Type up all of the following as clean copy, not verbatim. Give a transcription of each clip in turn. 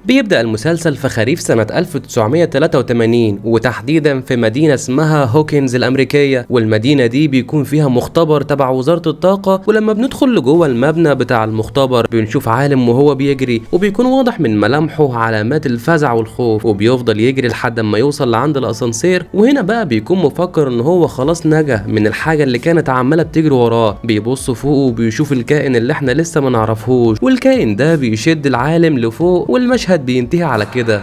بيبدأ المسلسل في خريف سنة 1983 وتحديدا في مدينة اسمها هوكنز الأمريكية، والمدينة دي بيكون فيها مختبر تبع وزارة الطاقة. ولما بندخل لجوه المبنى بتاع المختبر بنشوف عالم وهو بيجري، وبيكون واضح من ملامحه علامات الفزع والخوف، وبيفضل يجري لحد ما يوصل لعند الأسانسير. وهنا بقى بيكون مفكر ان هو خلاص نجا من الحاجة اللي كانت عمالة بتجري وراه. بيبص فوق وبيشوف الكائن اللي احنا لسه ما نعرفهوش، والكائن ده بيشد العالم لفوق، والمشهد بينتهي على كده،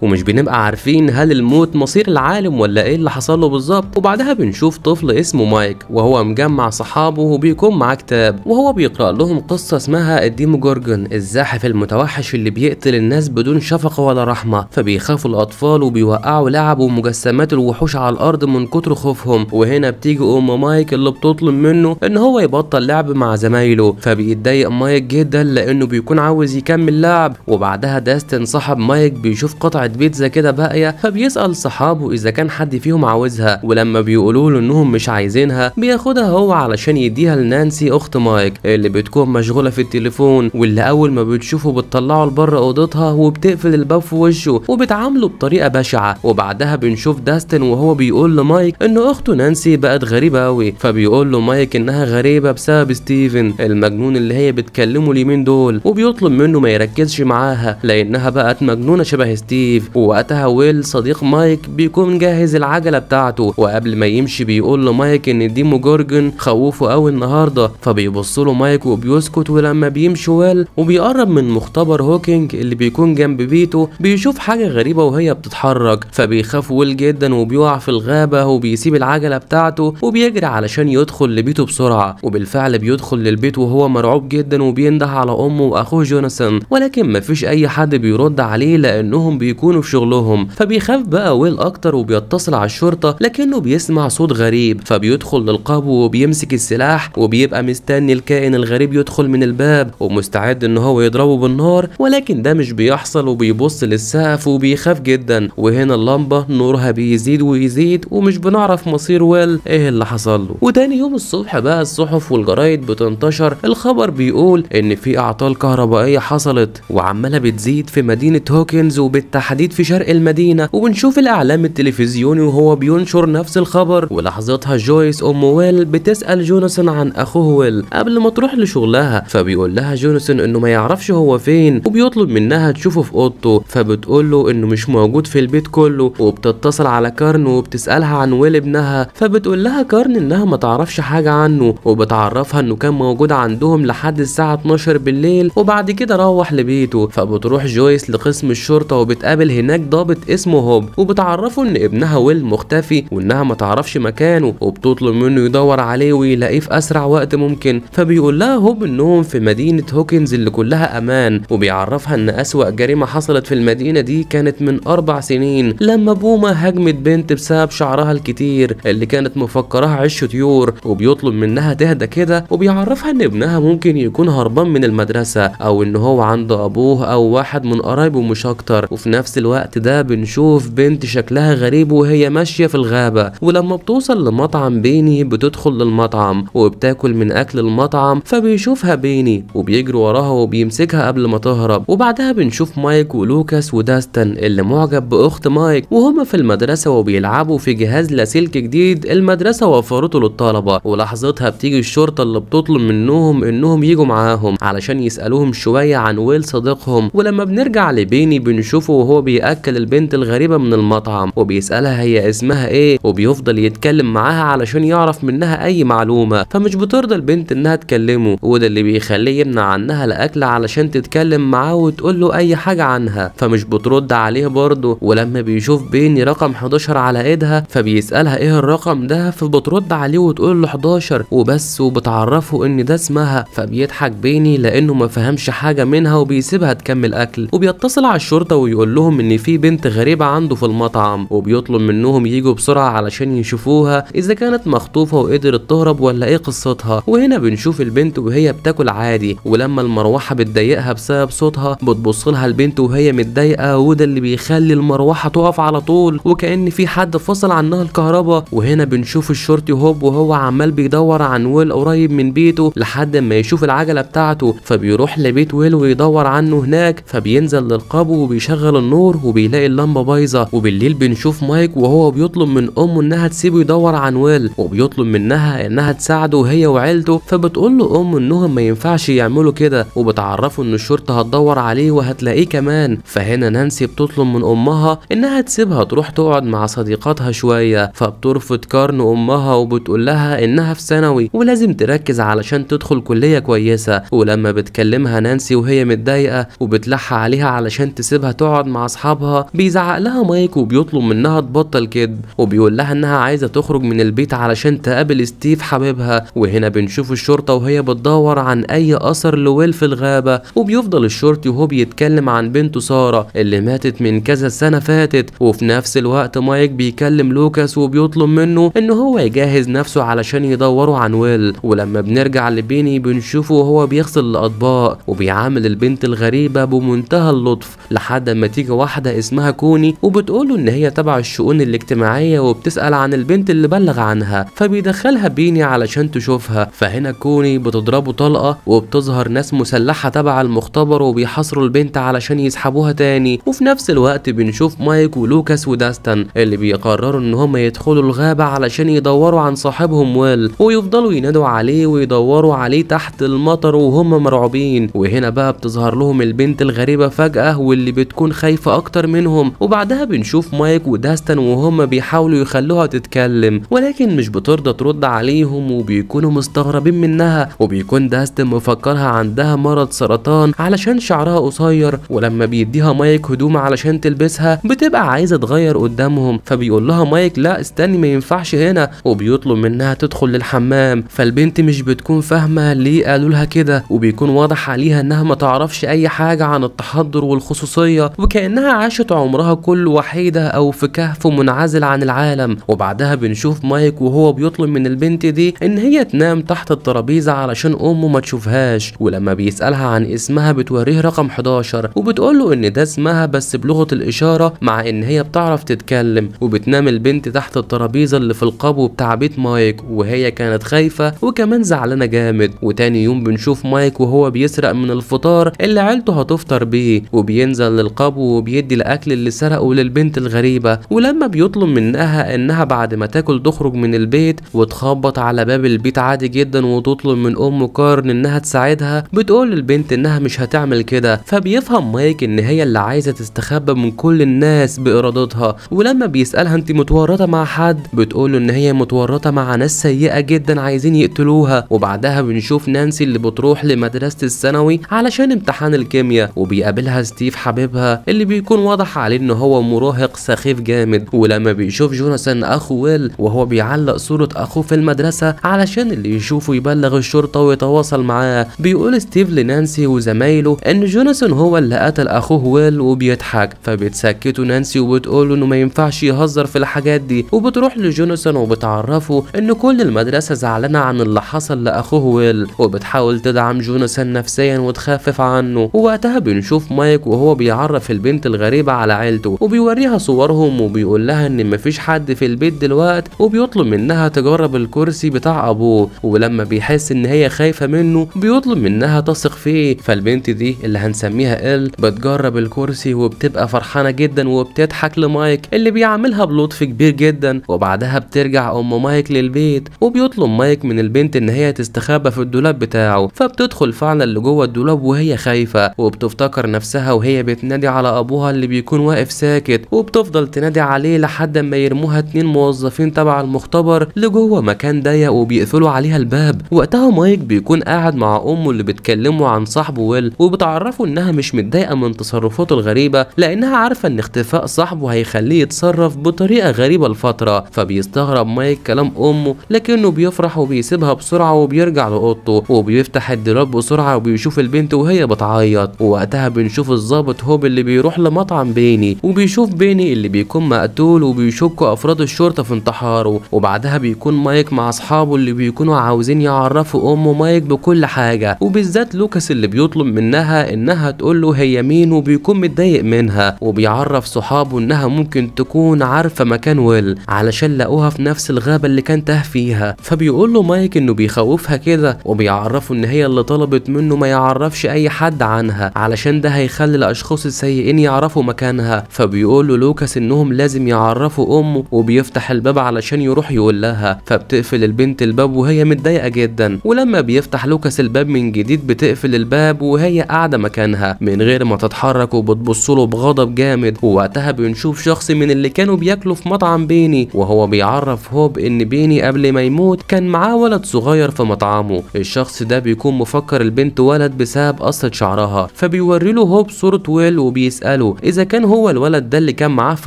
ومش بنبقى عارفين هل الموت مصير العالم ولا ايه اللي حصل له بالظبط. وبعدها بنشوف طفل اسمه مايك وهو مجمع صحابه وبيكون معاه كتاب، وهو بيقرأ لهم قصة اسمها الديموجورجون، الزاحف المتوحش اللي بيقتل الناس بدون شفقة ولا رحمة. فبيخافوا الأطفال وبيوقعوا لعب ومجسمات الوحوش على الأرض من كتر خوفهم. وهنا بتيجي أم مايك اللي بتطلب منه إن هو يبطل لعب مع زمايله، فبيتضايق مايك جدا لأنه بيكون عاوز يكمل لعب. وبعدها داستن صاحب مايك بيشوف قطعة بيتزا كده باقيه، فبيسأل صحابه اذا كان حد فيهم عاوزها، ولما بيقولوا له انهم مش عايزينها بياخدها هو علشان يديها لنانسي اخت مايك اللي بتكون مشغوله في التليفون، واللي اول ما بتشوفه بتطلعه لبره اوضتها وبتقفل الباب في وشه وبتعامله بطريقه بشعه. وبعدها بنشوف داستن وهو بيقول لمايك ان اخته نانسي بقت غريبه قوي، فبيقول له مايك انها غريبه بسبب ستيفن المجنون اللي هي بتكلمه اليومين دول، وبيطلب منه ما يركزش معاها لانها بقت مجنونه شبه ستيف. ووقتها ويل صديق مايك بيكون جاهز العجله بتاعته، وقبل ما يمشي بيقول له مايك ان ديموجورجون خوفه قوي النهارده، فبيبص له مايك وبيسكت. ولما بيمشي ويل وبيقرب من مختبر هوكينج اللي بيكون جنب بيته بيشوف حاجه غريبه وهي بتتحرك، فبيخاف ويل جدا وبيقع في الغابه وبيسيب العجله بتاعته وبيجري علشان يدخل لبيته بسرعه. وبالفعل بيدخل للبيت وهو مرعوب جدا وبينده على امه واخوه جوناثان، ولكن مفيش اي حد بيرد عليه لانهم بيكونوا في شغلهم. فبيخاف بقى ويل اكتر وبيتصل على الشرطه، لكنه بيسمع صوت غريب فبيدخل للقبو وبيمسك السلاح وبيبقى مستني الكائن الغريب يدخل من الباب ومستعد ان هو يضربه بالنار، ولكن ده مش بيحصل. وبيبص للسقف وبيخاف جدا. وهنا اللمبه نورها بيزيد ويزيد ومش بنعرف مصير ويل ايه اللي حصل له. وتاني يوم الصبح بقى الصحف والجرايد بتنتشر الخبر بيقول ان في اعطال كهربائيه حصلت وعماله بتزيد في مدينه هوكنز وبالتحديد في شرق المدينة. وبنشوف الاعلام التلفزيوني وهو بينشر نفس الخبر، ولحظتها جويس ام ويل بتسأل جوناثان عن اخوه ويل قبل ما تروح لشغلها، فبيقول لها جوناثان انه ما يعرفش هو فين وبيطلب منها تشوفه في اوضته، فبتقول له انه مش موجود في البيت كله. وبتتصل على كارن وبتسألها عن ويل ابنها، فبتقول لها كارن انها ما تعرفش حاجة عنه، وبتعرفها انه كان موجود عندهم لحد الساعة 12 بالليل وبعد كده روح لبيته. فبتروح جويس لقسم الشرطة وبتقابل هناك ضابط اسمه هوب وبتعرفه ان ابنها ويل مختفي وانها ما تعرفش مكانه، وبتطلب منه يدور عليه ويلاقيه في اسرع وقت ممكن. فبيقول لها هوب انهم في مدينة هوكنز اللي كلها امان، وبيعرفها ان اسوأ جريمة حصلت في المدينة دي كانت من 4 سنين لما بومة هجمت بنت بسبب شعرها الكتير اللي كانت مفكراها عش طيور، وبيطلب منها تهدى كده وبيعرفها ان ابنها ممكن يكون هربان من المدرسة او ان هو عند ابوه او واحد من قرايبه مش اكتر. وفي نفس الوقت ده بنشوف بنت شكلها غريب وهي ماشية في الغابة، ولما بتوصل لمطعم بيني بتدخل للمطعم وبتاكل من اكل المطعم، فبيشوفها بيني وبيجري وراها وبيمسكها قبل ما تهرب. وبعدها بنشوف مايك ولوكاس وداستن اللي معجب باخت مايك وهما في المدرسة وبيلعبوا في جهاز لاسلكي جديد المدرسة وفرته للطلبة. ولحظتها بتيجي الشرطة اللي بتطلب منهم انهم يجوا معاهم علشان يسألوهم شوية عن ويل صديقهم. ولما بنرجع لبيني بنشوفه وهو بيأكل البنت الغريبة من المطعم وبيسألها هي اسمها ايه، وبيفضل يتكلم معاها علشان يعرف منها اي معلومة، فمش بترضى البنت انها تكلمه، وده اللي بيخليه يمنع عنها الاكل علشان تتكلم معاه وتقول له اي حاجة عنها، فمش بترد عليه برضه. ولما بيشوف بيني رقم 11 على ايدها فبيسألها ايه الرقم ده، فبترد عليه وتقول له 11 وبس، وبتعرفه ان ده اسمها. فبيضحك بيني لانه ما فهمش حاجة منها وبيسيبها تكمل اكل، وبيتصل على الشرطة ويقول لهم لهم ان في بنت غريبة عنده في المطعم، وبيطلب منهم ييجوا بسرعة علشان يشوفوها اذا كانت مخطوفة وقدرت تهرب ولا ايه قصتها. وهنا بنشوف البنت وهي بتاكل عادي، ولما المروحة بتضايقها بسبب صوتها بتبص لها البنت وهي متضايقة، وده اللي بيخلي المروحة تقف على طول وكأن في حد فصل عنها الكهرباء. وهنا بنشوف الشرطي هوب وهو عمال بيدور عن ويل قريب من بيته لحد ما يشوف العجلة بتاعته، فبيروح لبيت ويل ويدور عنه هناك، فبينزل للقابو وبيشغل النور وبيلاقي اللمبة بايظة. وبالليل بنشوف مايك وهو بيطلب من امه انها تسيبه يدور عن ويل، وبيطلب منها انها تساعده هي وعيلته، فبتقول له امه انهم ما ينفعش يعملوا كده، وبتعرفه ان الشرطة هتدور عليه وهتلاقيه كمان. فهنا نانسي بتطلب من امها انها تسيبها تروح تقعد مع صديقاتها شوية، فبترفض كارن امها وبتقول لها انها في ثانوي ولازم تركز علشان تدخل كلية كويسة. ولما بتكلمها نانسي وهي متضايقة وبتلح عليها علشان تسيبها تقعد مع اصحابها، بيزعق لها مايك وبيطلب منها تبطل كدب، وبيقول لها انها عايزة تخرج من البيت علشان تقابل ستيف حبيبها. وهنا بنشوف الشرطة وهي بتدور عن اي اثر لويل في الغابة، وبيفضل الشرطي وهو بيتكلم عن بنته سارة اللي ماتت من كذا سنة فاتت. وفي نفس الوقت مايك بيكلم لوكاس وبيطلب منه ان هو يجهز نفسه علشان يدوروا عن ويل. ولما بنرجع لبيني بنشوفه وهو بيغسل الاطباق وبيعامل البنت الغريبة بمنتهى اللطف، لحد ما تيجي واحدة اسمها كوني وبتقوله ان هي تبع الشؤون الاجتماعية وبتسأل عن البنت اللي بلغ عنها، فبيدخلها بيني علشان تشوفها. فهنا كوني بتضربه طلقة وبتظهر ناس مسلحة تبع المختبر وبيحاصروا البنت علشان يسحبوها تاني. وفي نفس الوقت بنشوف مايك ولوكاس وداستن اللي بيقرروا ان هم يدخلوا الغابة علشان يدوروا عن صاحبهم ويل، ويفضلوا ينادوا عليه ويدوروا عليه تحت المطر وهم مرعوبين. وهنا بقى بتظهر لهم البنت الغريبة فجأة واللي بتكون خايفة اكتر منهم، وبعدها بنشوف مايك وداستن وهم بيحاولوا يخلوها تتكلم ولكن مش بترضى ترد عليهم وبيكونوا مستغربين منها. وبيكون داستن مفكرها عندها مرض سرطان علشان شعرها قصير، ولما بيديها مايك هدوم علشان تلبسها بتبقى عايزة تغير قدامهم، فبيقول لها مايك لا استني ما ينفعش هنا، وبيطلب منها تدخل للحمام. فالبنت مش بتكون فاهمة ليه قالوا لها كده، وبيكون واضح عليها انها ما تعرفش اي حاجة عن التحضر والخصوصية وكأنها عاشت عمرها كله وحيدة او في كهف منعزل عن العالم. وبعدها بنشوف مايك وهو بيطلب من البنت دي ان هي تنام تحت الترابيزة علشان امه ما تشوفهاش، ولما بيسألها عن اسمها بتوريه رقم 11 وبتقوله ان ده اسمها بس بلغة الاشارة مع ان هي بتعرف تتكلم. وبتنام البنت تحت الترابيزة اللي في القبو بتاع بيت مايك وهي كانت خايفة وكمان زعلانة جامد. وتاني يوم بنشوف مايك وهو بيسرق من الفطار اللي عيلته هتفطر بيه، وبينزل للقبو وبيدي الاكل اللي سرقه للبنت الغريبة. ولما بيطلب منها انها بعد ما تاكل تخرج من البيت وتخبط على باب البيت عادي جدا وتطلب من ام كارن انها تساعدها، بتقول للبنت انها مش هتعمل كده. فبيفهم مايك ان هي اللي عايزة تستخبى من كل الناس بارادتها. ولما بيسألها انت متورطة مع حد، بتقوله ان هي متورطة مع ناس سيئة جدا عايزين يقتلوها. وبعدها بنشوف نانسي اللي بتروح لمدرسة الثانوي علشان امتحان الكيمياء، وبيقابلها ستيف حبيبها اللي بيكون واضح عليه ان هو مراهق سخيف جامد. ولما بيشوف جوناثان اخو ويل وهو بيعلق صورة اخوه في المدرسة علشان اللي يشوفه يبلغ الشرطة ويتواصل معاه، بيقول ستيف لنانسي وزمايله ان جوناثان هو اللي قتل اخوه ويل وبيضحك، فبتسكته نانسي وبتقوله انه ما ينفعش يهزر في الحاجات دي. وبتروح لجوناثان وبتعرفه ان كل المدرسة زعلانة عن اللي حصل لاخوه ويل، وبتحاول تدعم جوناثان نفسيا وتخفف عنه. ووقتها بنشوف مايك وهو بيعرف البنت الغريبة على عيلته وبيوريها صورهم وبيقول لها ان مفيش حد في البيت دلوقت، وبيطلب منها تجرب الكرسي بتاع ابوه. ولما بيحس ان هي خايفة منه بيطلب منها تثق فيه. فالبنت دي اللي هنسميها بتجرب الكرسي وبتبقى فرحانة جدا وبتضحك لمايك اللي بيعاملها بلطف كبير جدا. وبعدها بترجع ام مايك للبيت وبيطلب مايك من البنت ان هي تستخبى في الدولاب بتاعه، فبتدخل فعلا لجوه الدولاب وهي خايفة وبتفتكر نفسها وهي بتنادي على ابوها اللي بيكون واقف ساكت، وبتفضل تنادي عليه لحد ما يرموها 2 موظفين تبع المختبر لجوه مكان ضيق وبيقفلوا عليها الباب. وقتها مايك بيكون قاعد مع امه اللي بتكلمه عن صاحبه ويل وبتعرفه انها مش متضايقة من تصرفاته الغريبة لانها عارفة ان اختفاء صاحبه هيخليه يتصرف بطريقة غريبة لفترة. فبيستغرب مايك كلام امه لكنه بيفرح وبيسيبها بسرعة وبيرجع لأوضته وبيفتح الدولاب بسرعة وبيشوف البنت وهي بتعيط. ووقتها بنشوف الضابط هوب اللي بيروح بيروح لمطعم بيني وبيشوف بيني اللي بيكون مقتول وبيشكوا افراد الشرطة في انتحاره، وبعدها بيكون مايك مع اصحابه اللي بيكونوا عاوزين يعرفوا مايك بكل حاجة، وبالذات لوكاس اللي بيطلب منها انها تقول له هي مين وبيكون متضايق منها، وبيعرف صحابه انها ممكن تكون عارفة مكان ويل علشان لقوها في نفس الغابة اللي كان تاه فيها. فبيقول له مايك انه بيخوفها كده، وبيعرفه ان هي اللي طلبت منه ما يعرفش اي حد عنها علشان ده هيخلي الاشخاص السيئين يعرفوا مكانها. فبيقول له لوكاس انهم لازم يعرفوا امه، وبيفتح الباب علشان يروح يقول لها، فبتقفل البنت الباب وهي متضايقة جدا، ولما بيفتح لوكاس الباب من جديد بتقفل الباب وهي قاعدة مكانها من غير ما تتحرك وبتبصله بغضب جامد. ووقتها بنشوف شخص من اللي كانوا بياكلوا في مطعم بيني، وهو بيعرف هوب ان بيني قبل ما يموت كان معاه ولد صغير في مطعمه. الشخص ده بيكون مفكر البنت ولد بسبب قصة شعرها، فبيوري له هوب صورة ويل وبيسأله اذا كان هو الولد ده اللي كان معاه في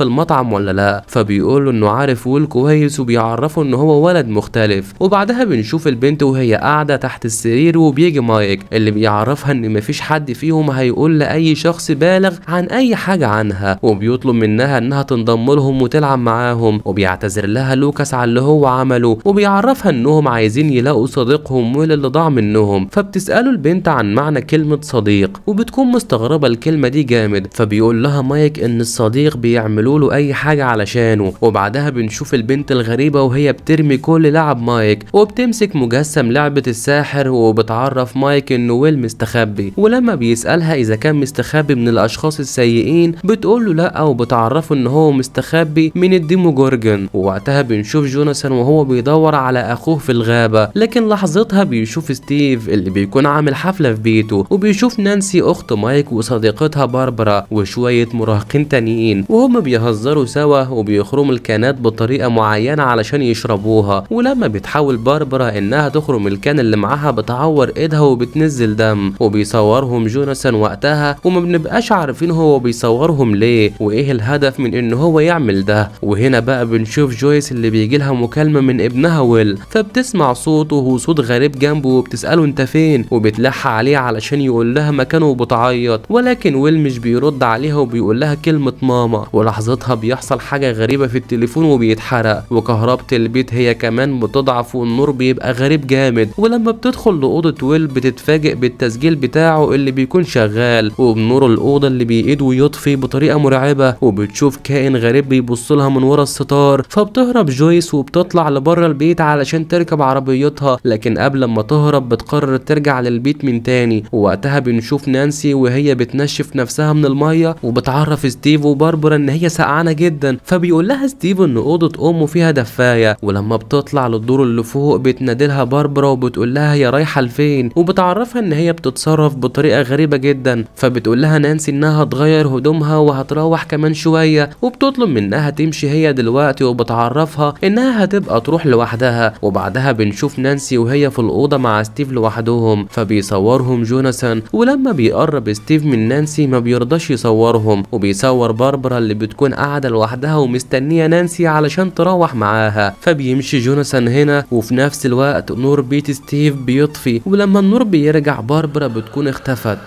المطعم ولا لا، فبيقول له انه عارف ويل كويس وبيعرفه ان هو ولد مختلف. وبعدها بنشوف البنت وهي قاعدة تحت السرير، وبيجي مايك اللي بيعرفها ان مفيش حد فيهم هيقول لأي شخص بالغ عن اي حاجة عنها، وبيطلب منها انها تنضم لهم وتلعب معاهم، وبيعتذر لها لوكاس على اللي هو عمله، وبيعرفها انهم عايزين يلاقوا صديقهم ويل اللي ضاع منهم. فبتسأله البنت عن معنى كلمة صديق، وبتكون مستغربة الكلمة دي جامد، فبيقول لها مايك ان الصديق بيعملوا له اي حاجة علشانه. وبعدها بنشوف البنت الغريبة وهي بترمي كل لعب مايك وبتمسك مجسم لعبة الساحر، وبتعرف مايك انه ويل مستخبي، ولما بيسألها اذا كان مستخبي من الاشخاص السيئين بتقول له لا، وبتعرفه ان هو مستخبي من الديموجورجون. ووقتها بنشوف جوناثان وهو بيدور على اخوه في الغابة، لكن لحظتها بيشوف ستيف اللي بيكون عامل حفلة في بيته، وبيشوف نانسي اخت مايك وصديقتها باربرا وشوية مراهقين تانيين، وهم بيهزروا سوا وبيخرموا الكانات بطريقة معينة علشان يشربوها. ولما بتحاول باربرا انها تخرم الكان اللي معاها بتعور ايدها وبتنزل دم، وبيصورهم جوناثان وقتها، وما بنبقاش عارفين هو بيصورهم ليه وايه الهدف من ان هو يعمل ده. وهنا بقى بنشوف جويس اللي بيجي لها مكالمة من ابنها ويل، فبتسمع صوته وهو صوت غريب جنبه، وبتسأله انت فين، وبتلح عليه علشان يقول لها مكانه وبتعيط، ولكن ويل مش بيرد عليها وبيقول لها كلمة ماما. ولحظتها بيحصل حاجة غريبة في التليفون وبيتحرق، وكهربة البيت هي كمان بتضعف والنور بيبقى غريب جامد. ولما بتدخل لأوضة ويل بتتفاجئ بالتسجيل بتاعه اللي بيكون شغال، وبنور الأوضة اللي بيقيد ويطفي بطريقة مرعبة، وبتشوف كائن غريب بيبصلها من ورا الستار. فبتهرب جويس وبتطلع لبره البيت علشان تركب عربيتها، لكن قبل ما تهرب بتقرر ترجع للبيت من تاني. ووقتها بنشوف نانسي وهي بتنشف نفسها من المية، وبتعرف ستيف وباربرا ان هي سقعانة جدا، فبيقول لها ستيف ان اوضة امه فيها دفاية. ولما بتطلع للدور اللي فوق بتنادلها باربرا وبتقول لها هي رايحة لفين، وبتعرفها ان هي بتتصرف بطريقة غريبة جدا. فبتقول لها نانسي انها هتغير هدومها وهتروح كمان شوية، وبتطلب منها تمشي هي دلوقتي، وبتعرفها انها هتبقى تروح لوحدها. وبعدها بنشوف نانسي وهي في الأوضة مع ستيف لوحدهم، فبيصورهم جوناثان، ولما بيقرب ستيف من نانسي ما بيرضاش يصورهم، وبيصور باربرا اللي بتكون قاعدة لوحدها ومستنية نانسي علشان تروح معاها. فبيمشي جوناثان هنا، وفي نفس الوقت نور بيت ستيف بيطفي، ولما النور بيرجع باربرا بتكون اختفت.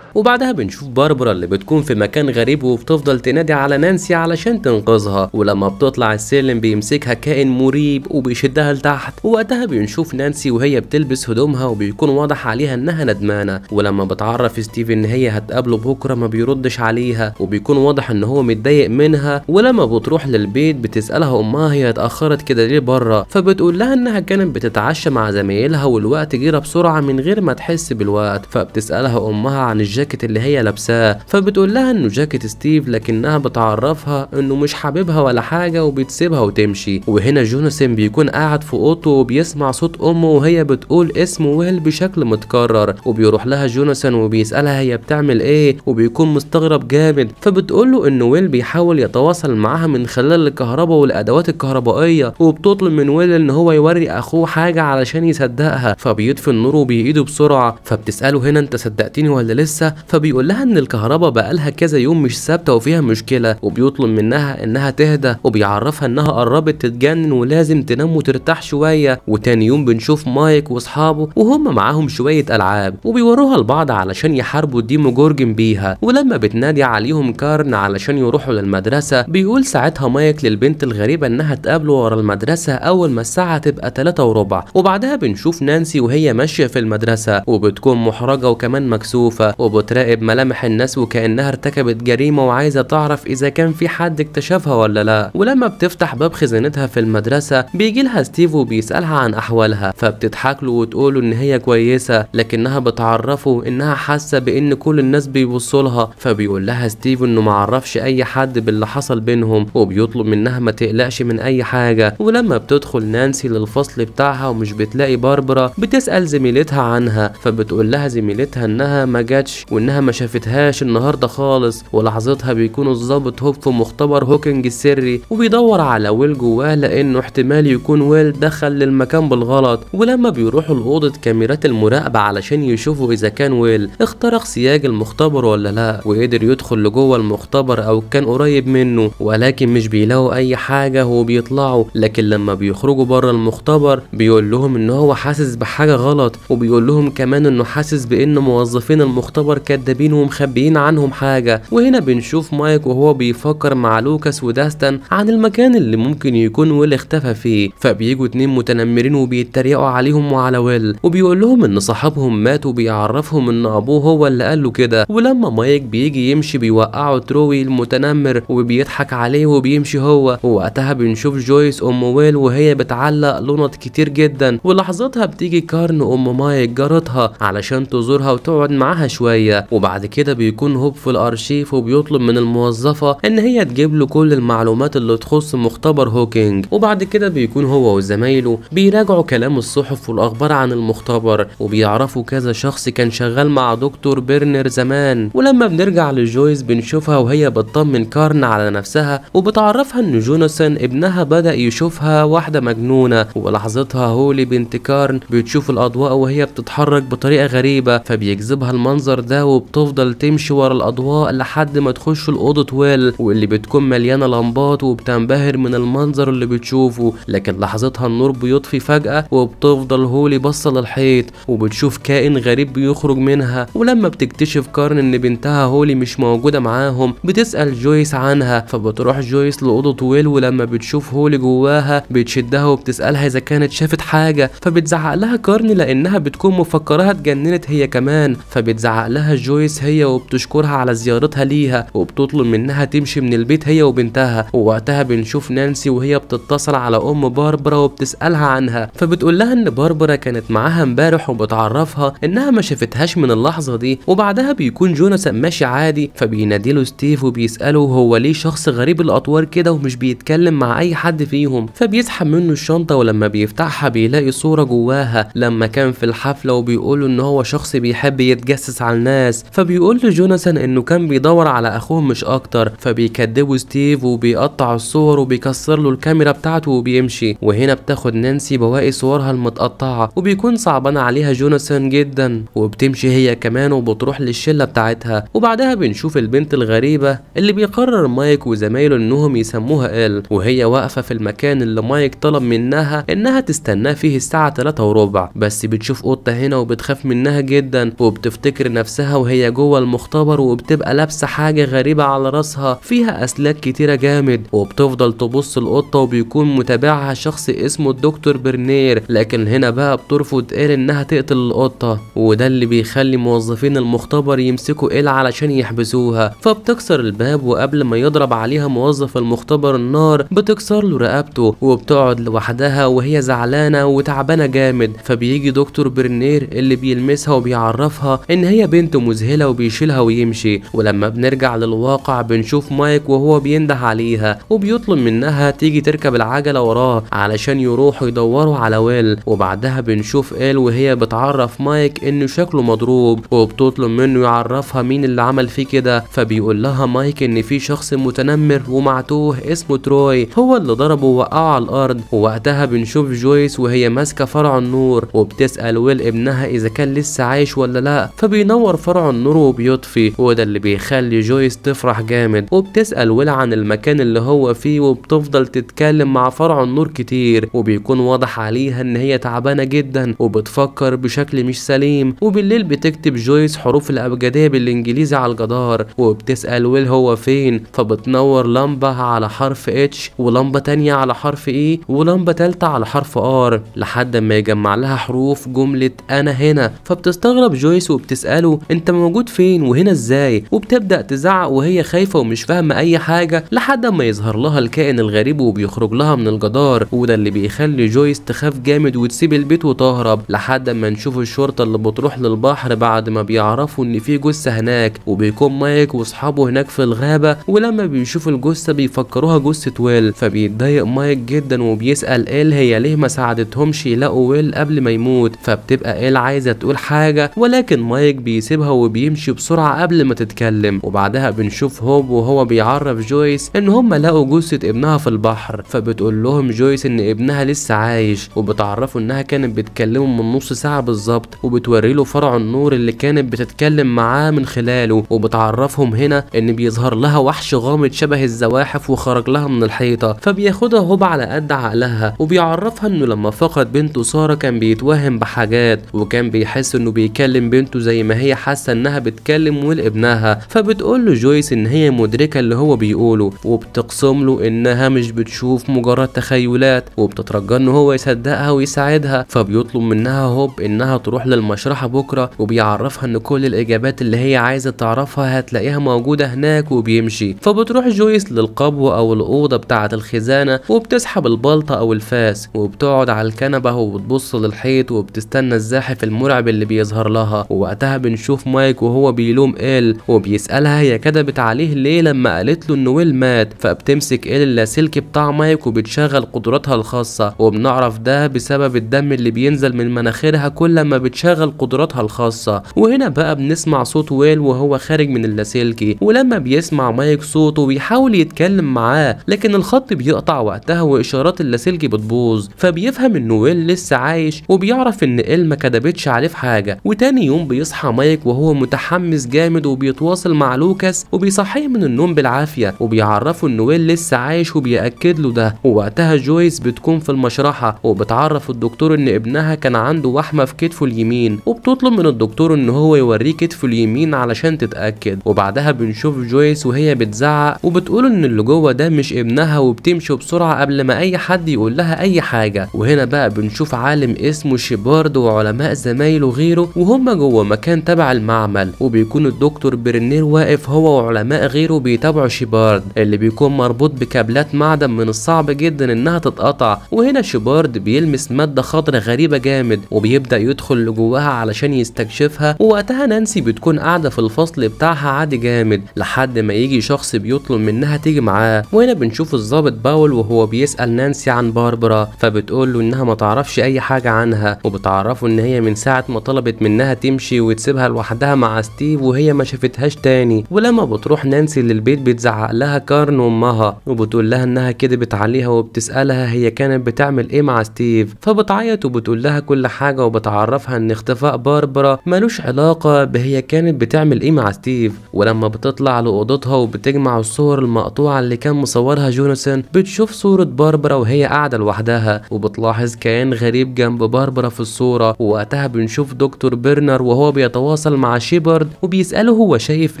وبعدها بنشوف باربرا اللي بتكون في مكان غريب وبتفضل تنادي على نانسي علشان تنقذها، ولما بتطلع السلم بيمسكها كائن مريب وبيشدها لتحت. ووقتها بنشوف نانسي وهي بتلبس هدومها وبيكون واضح عليها انها ندمانه، ولما بتعرف ستيف ان هي هتقابله بكره ما بيردش عليها وبيكون واضح ان هو متضايق منها. ولما بتروح للبيت بتسالها امها هي اتاخرت كده ليه بره، فبتقول لها انها كانت بتتعشى مع زمايلها والوقت جرى بسرعه من غير ما تحس بالوقت. فبتسالها امها عن الجاكيت اللي هي لابساه، فبتقول لها انه جاكيت ستيف، لكنها بتعرفها انه مش حاببها ولا حاجه وبتسيبها وتمشي. وهنا جوناثان بيكون قاعد في اوضته وبيسمع صوت امه وهي بتقول اسم ويل بشكل متكرر، وبيروح لها جوناثان وبيسالها هي بتعمل ايه، وبيكون مستغرب جامد. فبتقول له انه ويل بيحاول يتواصل معاها من خلال الكهرباء والادوات الكهربائيه، وبتطلب من ويل ان هو يوري اخوه حاجه علشان يصدقها، فبيطفي النور وبيقيده بسرعه. فبتساله هنا انت صدقتني ولا لسه، بيها، فبيقول لها ان الكهرباء بقالها كذا يوم مش ثابته وفيها مشكله، وبيطلب منها انها تهدى، وبيعرفها انها قربت تتجنن ولازم تنام وترتاح شويه. وتاني يوم بنشوف مايك واصحابه وهم معاهم شويه العاب وبيوروها لبعض علشان يحاربوا ديموجورجن بيها. ولما بتنادي عليهم كارن علشان يروحوا للمدرسه، بيقول ساعتها مايك للبنت الغريبه انها تقابله ورا المدرسه اول ما الساعه تبقى 3:15. وبعدها بنشوف نانسي وهي ماشيه في المدرسه وبتكون محرجه وكمان مكسوفه، وبتراقب ملامح الناس وكانها ارتكبت جريمه وعايزه تعرف اذا كان في حد اكتشفها ولا لا. ولما بتفتح باب خزانتها في المدرسه بيجي لها ستيف وبيسالها عن احوالها، فبتضحك له وتقول ان هي كويسه، لكنها بتعرفه انها حاسه بان كل الناس بيبصوا لها. فبيقول لها ستيف انه معرفش اي حد باللي حصل بينهم، وبيطلب منها ما تقلقش من اي حاجه. ولما بتدخل نانسي للفصل بتاعها ومش بتلاقي باربرا، بتسال زميلتها عنها، فبتقول لها زميلتها انها ما جاتش وانها ما شافتهاش النهارده خالص. ولحظتها بيكون الضابط هوب في مختبر هوكينج السري وبيدور على ويل جواه، لانه احتمال يكون ويل دخل للمكان بالغلط. ولما بيروحوا لأوضة كاميرات المراقبة علشان يشوفوا إذا كان ويل اخترق سياج المختبر ولا لا، وقدر يدخل لجوه المختبر أو كان قريب منه، ولكن مش بيلاقوا أي حاجة وبيطلعوا. لكن لما بيخرجوا بره المختبر بيقول لهم إن هو حاسس بحاجة غلط، وبيقول لهم كمان إنه حاسس بإن موظفين المختبر كدابين ومخبيين عنهم حاجة. وهنا بنشوف مايك وهو بيفكر مع لوكاس وداستن عن المكان اللي ممكن يكون ويل اختفى فيه، فبيجوا اتنين متنمرين وبيتريقوا عليهم وعلى ويل، وبيقول لهم ان صاحبهم مات وبيعرفهم ان ابوه هو اللي قال له كده. ولما مايك بيجي يمشي بيوقعوا تروي المتنمر وبيضحك عليه وبيمشي هو. ووقتها بنشوف جويس ام ويل وهي بتعلق لنط كتير جدا، ولحظتها بتيجي كارن ام مايك جارتها علشان تزورها وتقعد معاها شويه. وبعد كده بيكون هوب في الارشيف وبيطلب من الموظفه ان هي تجيب له كل المعلومات اللي تخص مختبر هوكينج. وبعد كده بيكون هو وزمايله بيراجعوا كلام الصحف والاخبار عن المختبر، وبيعرفوا كذا شخص كان شغال مع دكتور بيرنر زمان. ولما بنرجع لجويس بنشوفها وهي بتطمن كارن على نفسها وبتعرفها ان جوناثان ابنها بدأ يشوفها واحدة مجنونة. ولحظتها هولي بنت كارن بتشوف الاضواء وهي بتتحرك بطريقة غريبة، فبيجذبها المنظر ده وبتفضل تمشي ورا الاضواء لحد ما تخش الأوضة ويل واللي بتكون مليانة لمبات، وبتنبهر من المنظر اللي بتشوفه. لكن لحظتها النور بيطفي فجأة وبتفضل هولي باصة للحيط وبتشوف كائن غريب بيخرج منها. ولما بتكتشف كارن ان بنتها هولي مش موجودة معاهم بتسأل جويس عنها، فبتروح جويس لأوضة ويل، ولما بتشوف هولي جواها بتشدها وبتسألها اذا كانت شافت حاجة، فبتزعق لها كارن لانها بتكون مفكرها اتجننت هي كمان. فبتزعق لها جويس هي وبتشكرها على زيارتها ليها وبتطلب منها تمشي من البيت هي وبنتها. ووقتها بنشوف نانسي وهي بتتصل على ام باربرا وبتسألها عنها، فبتقول لها ان باربرا كانت معاها امبارح وبتعرفها انها ما شافتهاش من اللحظة دي. وبعدها بيكون جوناثان ماشي عادي، فبيناديله ستيف وبيسأله هو ليه شخص غريب الاطوار كده ومش بيتكلم مع اي حد فيهم. فبيسحب منه الشنطة ولما بيفتحها بيلاقي صورة جواها لما كان في الحفلة، وبيقوله ان هو شخص بيحب يتجسس على الناس. فبيقول لجوناثان انه كان بيدور على اخوه مش اكتر، فبيكدبه ستيف وبيقطع الصور وبيكسر له الكاميرا بتاعته وبيمشي. وهنا بتاخد نانسي بواقي صورها المتقطعة وبيكون صعبان عليها جوناثان جدا، وبتمشي هي كمان وبتروح للشلة بتاعتها. وبعدها بنشوف البنت الغريبة اللي بيقرر مايك وزمايله انهم يسموها ال، وهي واقفة في المكان اللي مايك طلب منها انها تستناه فيه الساعة 3:15. بس بتشوف قطة هنا وبتخاف منها جدا وبتفتكر نفسها وهي جوه المختبر، وبتبقى لابسة حاجة غريبة على راسها فيها اسلاك كتيرة جامد، وبتفضل تبص القطة وبيكون متابعها شخص اسمه الدكتور برنير. لكن هنا بقى بترفض إيل انها تقتل القطة، وده اللي بيخلي موظفين المختبر يمسكوا إيل علشان يحبسوها. فبتكسر الباب وقبل ما يضرب عليها موظف المختبر النار بتكسر له رقبته، وبتقعد لوحدها وهي زعلانة وتعبانة جامد. فبيجي دكتور برنير اللي بيلمسها وبيعرفها ان هي بنت مذهلة وبيشيلها ويمشي. ولما بنرجع للواقع بنشوف مايك وهو بينده عليها وبيطلب منها تيجي تركب العجلة وراه علشان يروحوا يدوروا على ويل. وبعدها بنشوف إيل وهي بتعرف مايك انه شكله مضروب، وبتطلب منه يعرفها مين اللي عمل فيه كده. فبيقول لها مايك ان في شخص متنمر ومعتوه اسمه تروي هو اللي ضربه ووقعه على الارض. ووقتها بنشوف جويس وهي ماسكة فرع النور وبتسأل ويل ابنها اذا كان لسه عايش ولا لا، فبينور فرع النور وبيطفي، وده اللي بيخلي جويس تفرح جامد، وبتسأل ويل عن المكان اللي هو فيه، وبتفضل تتكلم مع فرع النور كتير، وبيكون واضح عليها ان هي تعبانة جدا وبتفكر بشكل مش سليم. وبالليل بتكتب جويس حروف الأبجدية بالانجليزي على الجدار، وبتسأل ويل هو فين، فبتنور لمبة على حرف اتش، ولمبة تانية على حرف اي، ولمبة تالتة على حرف ار، لحد ما يجمع لها حروف جملة انا هنا. فبتستغرب جويس وبتسأله انت موجود فين وهنا ازاي، وبتبدأ تزعق وهي خايفة ومش فاهمة اي حاجة، لحد ما يظهر لها الكائن الغريب وبيخرج لها من الجدار، وده اللي بيخلي جويس تخاف جامد وتسيب البيت وتهرب، لحد ما نشوف الشرطة اللي بتروح للبحر بعد ما بيعرفوا ان في جثة هناك، وبيكون مايك واصحابه هناك في الغابة، ولما بيشوفوا الجثة بيفكروها جثة ويل، فبيتضايق مايك جدا وبيسأل إيل هي ليه ما ساعدتهمش يلاقوا ويل قبل ما يموت. فبتبقى إيل عايزة تقول حاجة، ولكن مايك بيسيبها وبيمشي بسرعة قبل ما تتكلم. وبعدها بنشوف هوب وهو بيعرف جويس ان هم لقوا جثة ابنها في البحر، فبتقول لهم جويس ان ابنها لسه عايش، وبتعرفوا انها كانت بتكلمه من نص ساعة بالظبط، وبتوري له فرع النور اللي كانت بتتكلم معاه من خلاله، وبتعرفهم هنا ان بيظهر لها وحش غامض شبه الزواحف وخرج لها من الحيطة، فبياخدها هوب على قد عقلها، وبيعرفها انه لما فقد بنته سارة كان بيتوهم بحاجات، وكان بيحس انه بيكلم بنته زي ما هي حاسة انها بتكلم ويل ابنها. فبتقول له جويس ان هي مدركة اللي هو بيقوله، وبتقسم له انها مش بتشوف مجرد تخيلات، وبتترجى ان هو يصدقها ويساعدها. فبيطلب منها هوب انها تروح للمشرحة بكرة، وبيعرفها ان كل الاجابات اللي هي عايزة تعرفها هتلاقيها موجودة هناك، وبيمشي. فبتروح جويس للقبو او الاوضة بتاعة الخزانة، وبتسحب البلطة او الفاس، وبتقعد على الكنبة وبتبص للحيط وبتستنى الزاحف المرعب اللي بيظهر لها. ووقتها بنشوف مايك وهو بيلوم إيل، وبيسألها هي كدبت عليه ليه لما قالت له ان ويل مات. فبتمسك إيل اللاسلكي بتاع مايك وبتشغل قدراتها الخاصة، وبنعرف ده بسبب الدم اللي بينزل من مناخيرها كل ما بتشغل قدراتها الخاصة. وهنا بقى بنسمع صوت ويل وهو خارج من اللاسلكي، ولما بيسمع مايك صوته بيحاول يتكلم معاه، لكن الخط بيقطع وقتها واشارات اللاسلكي بتبوظ، فبيفهم ان ويل لسه عايش، وبيعرف ان إيل ما كدبتش عليه في حاجة. وتاني يوم بيصحى مايك وهو متحمس جامد وبيتواصل مع لوكاس، وبيصحيه من النوم بالعافية، وبيعرفه ان ويل لسه عايش وبيأكد له ده. ووقتها جويس بتكون في المشرحة، وبتعرف الدكتور ان ابنها كان عنده وحمة في كتفه اليمين، وبتطلب من الدكتور ان هو يوريه كتفه اليمين علشان تتأكد. وبعدها بنشوف جويس وهي بتزعق وبتقول ان اللي جوه ده مش ابنها، وبتمشي بسرعة قبل ما اي حد يقول لها اي حاجة. وهنا بقى بنشوف عالم اسمه شيبارد وعلماء زمايله غيره، وهم جوه مكان تبع المعمل، وبيكون الدكتور برنير واقف هو وعلماء غيره بيتابعوا شيبارد اللي بيكون مربوط بكابلات معدن من الصعب جدا انها تتقطع. وهنا شيبارد بيلمس مادة خضراء غريبة جامد، وبيبدأ يدخل لجواها علشان يستكشفها. ووقتها نانسي بتكون قاعدة في الفصل بتاعها عادي جامد، لحد ما يجي شخص بيطلب منها تيجي معاه. وهنا بنشوف الضابط باول وهو بيسأل نانسي عن باربرا، فبتقول له انها ما تعرفش اي حاجة عنها، وبتعرفه ان هي من ساعة ما طلبت منها تمشي وتسيبها لوحدها مع ستيف وهي ما شافتهاش تاني. ولما بتروح نانسي للبيت بتزعق لها كارن امها، وبتقول لها انها كدبت عليها، وبتسألها هي كانت بتعمل ايه مع ستيف، فبتعيط وبتقول لها كل حاجة، وبتعرفها ان اختفاء باربرا ملوش علاقة بهي كانت بتعمل ايه مع ستيف. ولما بتطلع لأوضتها وبتجمع الصور المقطوعة اللي كان مصورها جوناثان، بتشوف صورة باربرا وهي قاعدة لوحدها، وبتلاحظ كائن غريب جنب باربرا في الصورة. ووقتها بنشوف دكتور بيرنر وهو بيتواصل مع شيبارد وبيسأله هو شايف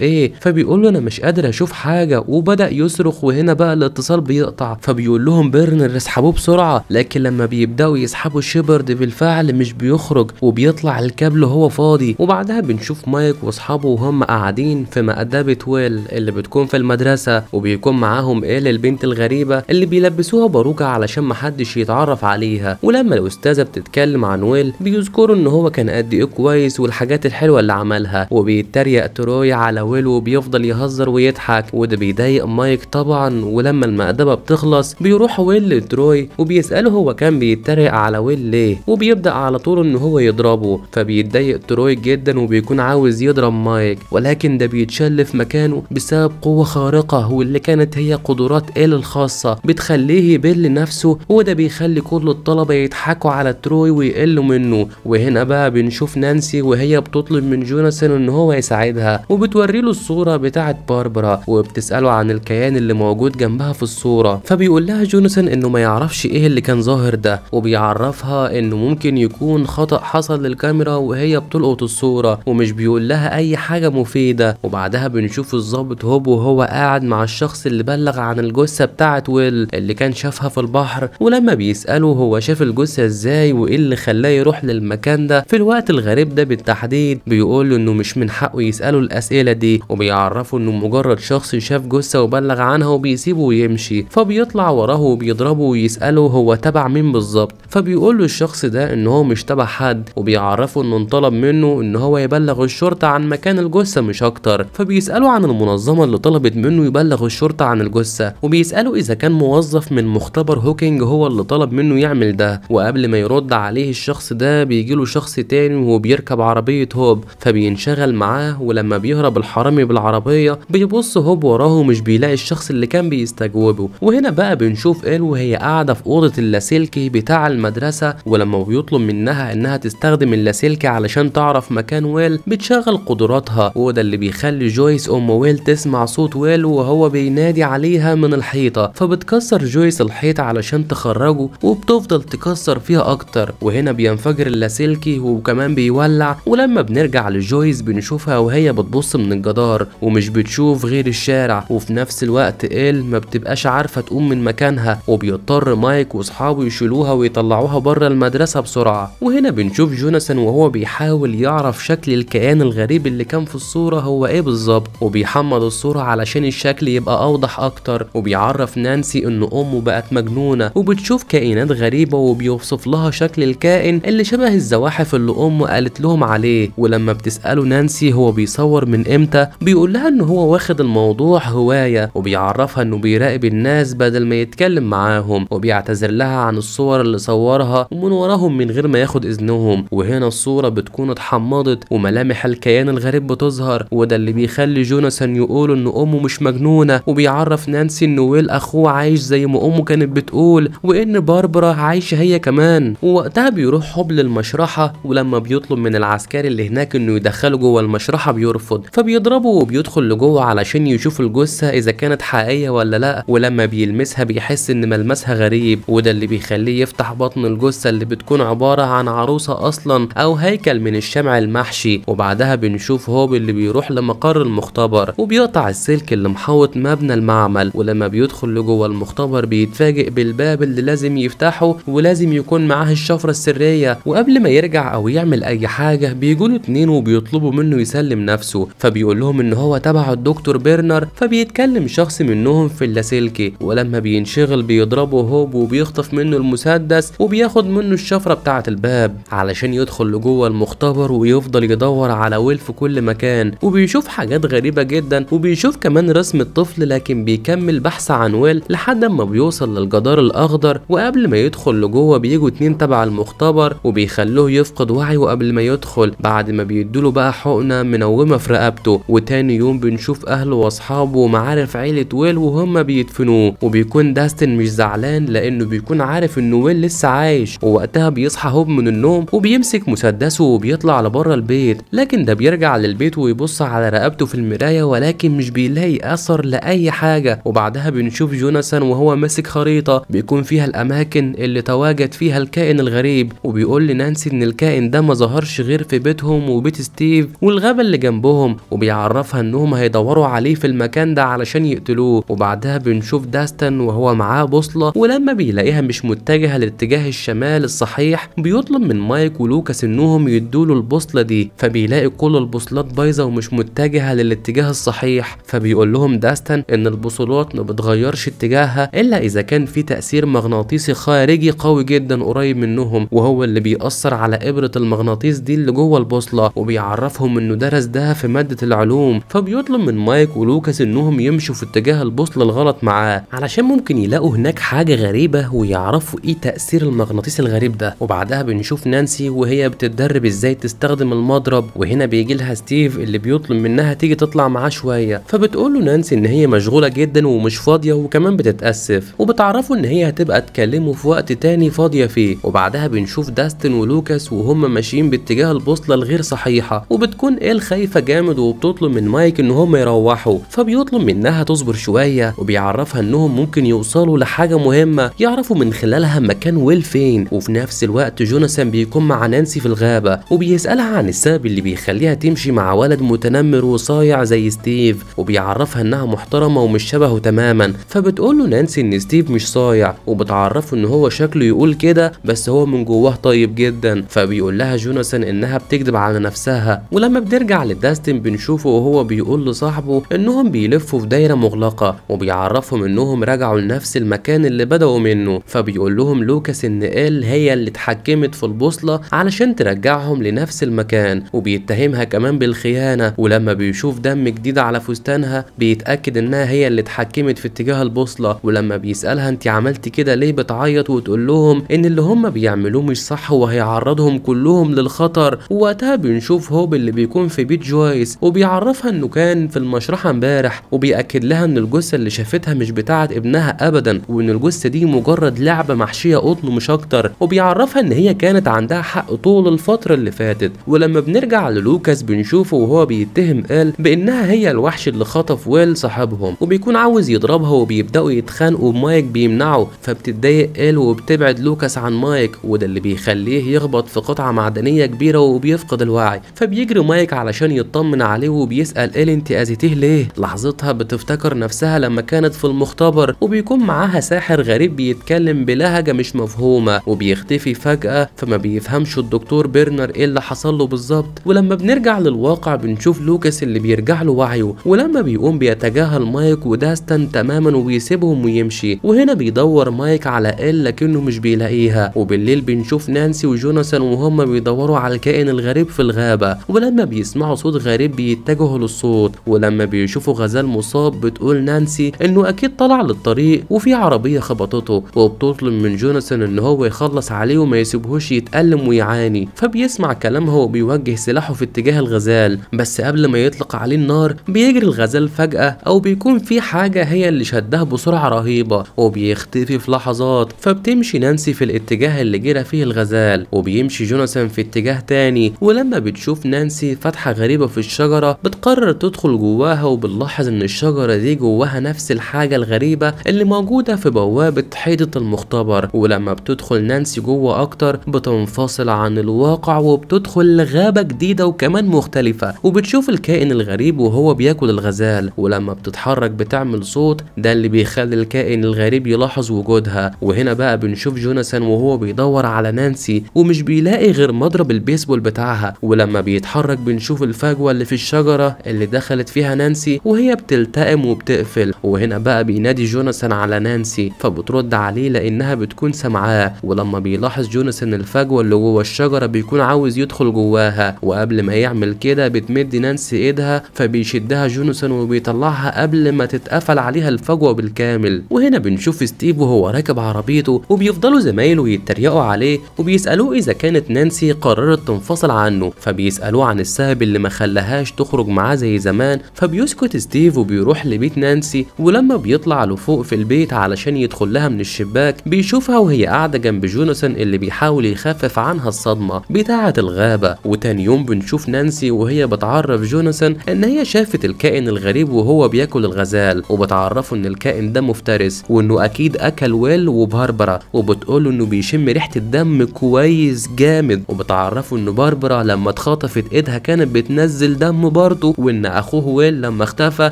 ايه، فبيقول له انا مش قادر اشوف حاجة، وبدأ يصرخ. وهنا بقى الاتصال بيقطع، فبيقول لهم بيرنر اسحبوه بسرعة، لكن لما بيبدأوا يسحبوا شيبارد بالفعل مش بيخرج، وبيطلع الكابل وهو فاضي. وبعدها بنشوف مايك واصحابه وهم قاعدين في مأدبة ويل اللي بتكون في المدرسة، وبيكون معاهم إيل البنت الغريبة اللي بيلبسوها باروكة علشان محدش يتعرف عليها. ولما الأستاذة بتتكلم عن ويل بيذكروا ان هو كان قد ايه كويس والحاجات الحلوة اللي عملها، وبيتريق تروي على ويل وبيفضل يهزر ويضحك، وده بيضايق مايك طبعا. ولما المأدبة بتخلص بيروح ويل لتروي وبيسأله هو كان بيتريق على ويل ليه، وبيبدأ على طول ان هو يضربه، فبيتضايق تروي جدا وبيكون عاوز يضرب مايك، ولكن ده بيتشل في مكانه بسبب قوة خارقة، واللي كانت هي قدرات إيل الخاصة بتخليه يبل نفسه، وده بيخلي كل الطلبة يضحكوا على تروي ويقلوا منه. وهنا بقى بنشوف نانسي وهي بتطلب من جوناثان ان هو يساعدها، وبتوريله الصورة بتاعت باربرا وبتسأله عن الكيان اللي موجود جنبها في الصورة. فبيقول لها جوناثان انه ما يعرفش ايه اللي كان ظاهر ده، وبيعرفها انه ممكن يكون خطأ حصل للكاميرا وهي بتلقط الصورة، ومش بيقول لها اي حاجة مفيدة. وبعدها بنشوف الضابط هوب وهو قاعد مع الشخص اللي بلغ عن الجثة بتاعت ويل اللي كان شافها في البحر، ولما بيسأله هو شاف الجثة ازاي وايه اللي خلاه يروح للمكان ده في الوقت الغريب ده بالتحديد، بيقول له انه مش من حقه يسأله الاسئلة دي، وبيعرفه انه مجرد شخص شاف جثة وبلغ عنها وبيسيبه ويمشي. فبيطلع وراه وبيضربه ويسأله هو تبع مين بالظبط، فبيقول له الشخص ده ان هو مش تبع حد، وبيعرفه انه انطلب منه ان هو يبلغ الشرطة عن مكان الجثة مش اكتر. فبيسأله عن المنظمة اللي طلبت منه يبلغ الشرطة عن الجثة، وبيسأله اذا كان موظف من مختبر هوكينج هو اللي طلب منه يعمل ده. وقبل ما يرد عليه الشخص ده بيجيله شخص تاني وهو بيركب عربية هوب، فبينشغل معاه، ولما بيهرب الحرامي بالعربية بيبص هوب وراه ومش بيلاقي الشخص اللي كان بيستجوبه. وهنا بقى بنشوف إل وهي قاعدة في أوضة اللاسلكي بتاع المدرسة، ولما بيطلب منها انها تستخدم اللاسلكي علشان تعرف مكان ويل بتشغل قدراتها، وده اللي بيخلي جويس ام ويل تسمع صوت ويل وهو بينادي عليها من الحيطة، فبتكسر جويس الحيطة علشان تخرجه وبتفضل تكسر فيها اكتر. وهنا بينفجر اللاسلكي وكمان بيولع، ولما بنرجع لجويس بنشوفها وهي بتبص من الجدار ومش بتشوف غير الشارع، وفي نفس الوقت إل ما بتبقاش عارفة تقوم من مكانها، وبيضطر مايك واصحابه يشيلوها ويطلعوها بره المدرسة بسرعة. وهنا بنشوف جوناثان وهو بيحاول يعرف شكل الكيان الغريب اللي كان في الصورة هو ايه بالظبط، وبيحمض الصورة علشان الشكل يبقى اوضح اكتر، وبيعرف نانسي ان امه بقت مجنونة وبتشوف كائنات غريبة، وبيوصف لها شكل الكائن اللي شبه الزواحف اللي امه قالت لهم عليه. ولما بتسأله نانسي هو بيصور من امتى بيقول لها ان هو واخد الموضوع هواية، وبيعرفها انه بيراقب الناس بدل ما يتكلم معاهم، وبيعتذر لها عن الصور اللي صورها ومن وراهم من غير ما ياخد اذنهم. وهنا الصورة بتكون اتحمضت وملامح الكيان الغريب بتظهر، وده اللي بيخلي جوناثان يقول ان امه مش مجنونة، وبيعرف نانسي ان ويل اخوه عايش زي ما امه كانت بتقول، وان باربرا عايشة هي كمان. ووقتها بيروح حب للمشرحة، ولما بيطلب من العسكري اللي هناك انه يدخله جوه المشرحة بيرفض، فبيضربه وبيدخل لجوه علشان يشوف الجثة اذا كانت حقيقية ولا لا. ولما بيلمسها بيحس ان ملمسها غريب، وده اللي بيخليه يفتح بطن الجثة اللي بتكون عبارة عن عروسة اصلا او هيكل من الشمع المحشي. وبعدها بنشوف هوب اللي بيروح لمقر المختبر وبيقطع السلك اللي محوط مبنى المعمل، ولما بيدخل لجوه المختبر بيتفاجئ بالباب اللي لازم يفتحه ولازم يكون معاه الشفرة السرية. وقبل ما يرجع او يعمل اي حاجة بيجوله اتنين وبيطلبوا منه يسلم نفسه، فبيقول لهم ان هو تبع الدكتور بيرنر، فبيتكلم شخص منهم في اللاسلكي، ولما بينشغل بيضربه هوب وبيخطف منه المسدس وبياخد منه الشفرة بتاعة الباب علشان يدخل لجوه المختبر ويفضل يدور على ويل في كل مكان، وبيشوف حاجات غريبة جدا، وبيشوف كمان رسم الطفل، لكن بيكمل بحث عن ويل لحد ما بيوصل للجدار الاخضر. وقبل ما يدخل لجوه بيجوا اتنين تبع المختبر وبيخلوه يفقد وعيه قبل ما يدخل، بعد ما بيدوله بقى حقنة منومة في رقبته. وتاني يوم بنشوف اهله واصحابه ومعارف عيلة ويل وهم بيدفنوه، وبيكون داستن مش زعلان لانه بيكون عارف انه ويل لسه عايش. ووقتها بيصحى هوب من النوم وبيمسك مسدسه وبيطلع لبره البيت، لكن ده بيرجع للبيت ويبص على رقبته في المراية ولكن مش بيلاقي اثر لاي حاجة. وبعدها بنشوف جوناثان وهو ماسك خريطة بيكون فيها الاماكن اللي تواجد فيها الكائن الغريب، وبيقول لنانسي ان الكائن ده ما ظهرش غير في بيتهم وبيت ستيف والغابة اللي جنبهم، وبيعرفها انهم هيدوروا عليه في المكان ده علشان يقتلوه. وبعدها بنشوف داستن وهو معاه بوصلة، ولما بيلاقيها مش متجهة لاتجاه الشمال الصحيح بيطلب من مايك ولوكاس انهم يدوله البوصلة دي، فبيلاقي كل البوصلات بايظة ومش متجهة للاتجاه الصحيح. فبيقول لهم داستن ان البوصلات ما بتغيرش اتجاهها الا اذا كان في تأثير مغناطيسي خارجي قوي جدا قريب منهم، وهو اللي بيأثر على ابرة المغناطيس دي اللي جوه البوصلة. وبيعرفهم انه درس ده في مادة العلوم، فبيطلب من مايك ولوكاس انهم يمشوا في اتجاه البوصلة الغلط معاه علشان ممكن يلاقوا هناك حاجة غريبة ويعرفوا ايه تأثير المغناطيس الغريب ده. وبعدها بنشوف نانسي وهي بتتدرب ازاي تستخدم المضرب، وهنا بيجي لها ستيف اللي بيطلب منها تيجي تطلع معاه شوية، فبتقول له نانسي ان هي مشغولة جدا ومش فاضية وكمان بتتأسف، وبتعرفه ان هي هتبقى تكلمه في وقت تاني فاضية فيه. وبعدها بنشوف داستن ولوكاس وهم ماشيين باتجاه البوصلة الغير صحيح صحيحه. وبتكون إيل خايفه جامد وبتطلب من مايك ان هم يروحوا، فبيطلب منها تصبر شويه وبيعرفها انهم ممكن يوصلوا لحاجه مهمه يعرفوا من خلالها مكان ويل فين. وفي نفس الوقت جوناثان بيكون مع نانسي في الغابه وبيسالها عن السبب اللي بيخليها تمشي مع ولد متنمر وصايع زي ستيف، وبيعرفها انها محترمه ومش شبهه تماما. فبتقول له نانسي ان ستيف مش صايع، وبتعرفه ان هو شكله يقول كده بس هو من جواه طيب جدا. فبيقول لها جوناثان انها بتكذب على نفسها. ولما بنرجع لداستن بنشوفه وهو بيقول لصاحبه انهم بيلفوا في دايره مغلقه، وبيعرفهم انهم رجعوا لنفس المكان اللي بدأوا منه. فبيقول لهم لوكاس ان إيل هي اللي اتحكمت في البوصله علشان ترجعهم لنفس المكان، وبيتهمها كمان بالخيانه. ولما بيشوف دم جديد على فستانها بيتأكد انها هي اللي اتحكمت في اتجاه البوصله. ولما بيسألها انت عملتي كده ليه بتعيط، وتقول لهم ان اللي هم بيعملوه مش صح وهيعرضهم كلهم للخطر. ووقتها بنشوف هوب اللي بيكون في بيت جويس وبيعرفها انه كان في المشرحه امبارح، وبيأكد لها ان الجثه اللي شافتها مش بتاعه ابنها ابدا، وان الجثه دي مجرد لعبه محشيه قطن مش اكتر. وبيعرفها ان هي كانت عندها حق طول الفتره اللي فاتت. ولما بنرجع للوكاس بنشوفه وهو بيتهم إيل بانها هي الوحش اللي خطف ويل صاحبهم، وبيكون عاوز يضربها وبيبداوا يتخانقوا ومايك بيمنعه. فبتتضايق إيل وبتبعد لوكاس عن مايك، وده اللي بيخليه يخبط في قطعه معدنيه كبيره وبيفقد الوعي. فبيجري مايك علشان يطمن عليه وبيسأل إيل انت اذيتيه ليه. لحظتها بتفتكر نفسها لما كانت في المختبر وبيكون معاها ساحر غريب بيتكلم بلهجه مش مفهومه وبيختفي فجأة، فما بيفهمش الدكتور بيرنر ايه اللي حصل له بالظبط. ولما بنرجع للواقع بنشوف لوكاس اللي بيرجع له وعيه، ولما بيقوم بيتجاهل مايك وداستن تماما وبيسيبهم ويمشي. وهنا بيدور مايك على إيل لكنه مش بيلاقيها. وبالليل بنشوف نانسي وجوناثان وهم بيدوروا على الكائن الغريب في الغابة، ولما بيسمعوا صوت غريب بيتجهوا للصوت. ولما بيشوفوا غزال مصاب بتقول نانسي انه اكيد طلع للطريق وفي عربية خبطته، وبتطلب من جوناثان ان هو يخلص عليه وما يسيبهوش يتألم ويعاني. فبيسمع كلامها وبيوجه سلاحه في اتجاه الغزال، بس قبل ما يطلق عليه النار بيجري الغزال فجأة، او بيكون في حاجة هي اللي شدها بسرعة رهيبة وبيختفي في لحظات. فبتمشي نانسي في الاتجاه اللي جرى فيه الغزال، وبيمشي جوناثان في اتجاه تاني. ولما بتشوف نانسي فتحة غريبة في الشجرة بتقرر تدخل جواها، وبنلاحظ ان الشجرة دي جواها نفس الحاجة الغريبة اللي موجودة في بوابة حيطة المختبر. ولما بتدخل نانسي جوه اكتر بتنفصل عن الواقع وبتدخل لغابة جديدة وكمان مختلفة، وبتشوف الكائن الغريب وهو بياكل الغزال. ولما بتتحرك بتعمل صوت، ده اللي بيخلي الكائن الغريب يلاحظ وجودها. وهنا بقى بنشوف جوناثان وهو بيدور على نانسي ومش بيلاقي غير مضرب البيسبول بتاعها. ولما بيتحرك بنشوف الفجوة اللي في الشجرة اللي دخلت فيها نانسي وهي بتلتئم وبتقفل. وهنا بقى بينادي جوناثان على نانسي، فبترد عليه لانها بتكون سامعاه. ولما بيلاحظ جوناثان الفجوة اللي جوه الشجرة بيكون عاوز يدخل جواها، وقبل ما يعمل كده بتمد نانسي ايدها فبيشدها جوناثان وبيطلعها قبل ما تتقفل عليها الفجوة بالكامل. وهنا بنشوف ستيف وهو راكب عربيته وبيفضلوا زمايله يتريقوا عليه وبيسألوه اذا كانت نانسي قررت تنفصل عنه، فبيسألوه عن السبب اللي ما خلاهاش تخرج معاه زي زمان. فبيسكت ستيف وبيروح لبيت نانسي، ولما بيطلع لفوق في البيت علشان يدخل لها من الشباك بيشوفها وهي قاعدة جنب جوناثان اللي بيحاول يخفف عنها الصدمة بتاعة الغابة. وتاني يوم بنشوف نانسي وهي بتعرف جوناثان ان هي شافت الكائن الغريب وهو بياكل الغزال، وبتعرفه ان الكائن ده مفترس وانه اكيد اكل ويل وباربرا، وبتقوله انه بيشم ريحة الدم كويس جامد. وبتعرفه ان باربرا لما اتخطفت ايدها كانت بتنزل دم برضه، وان اخوه ويل لما اختفى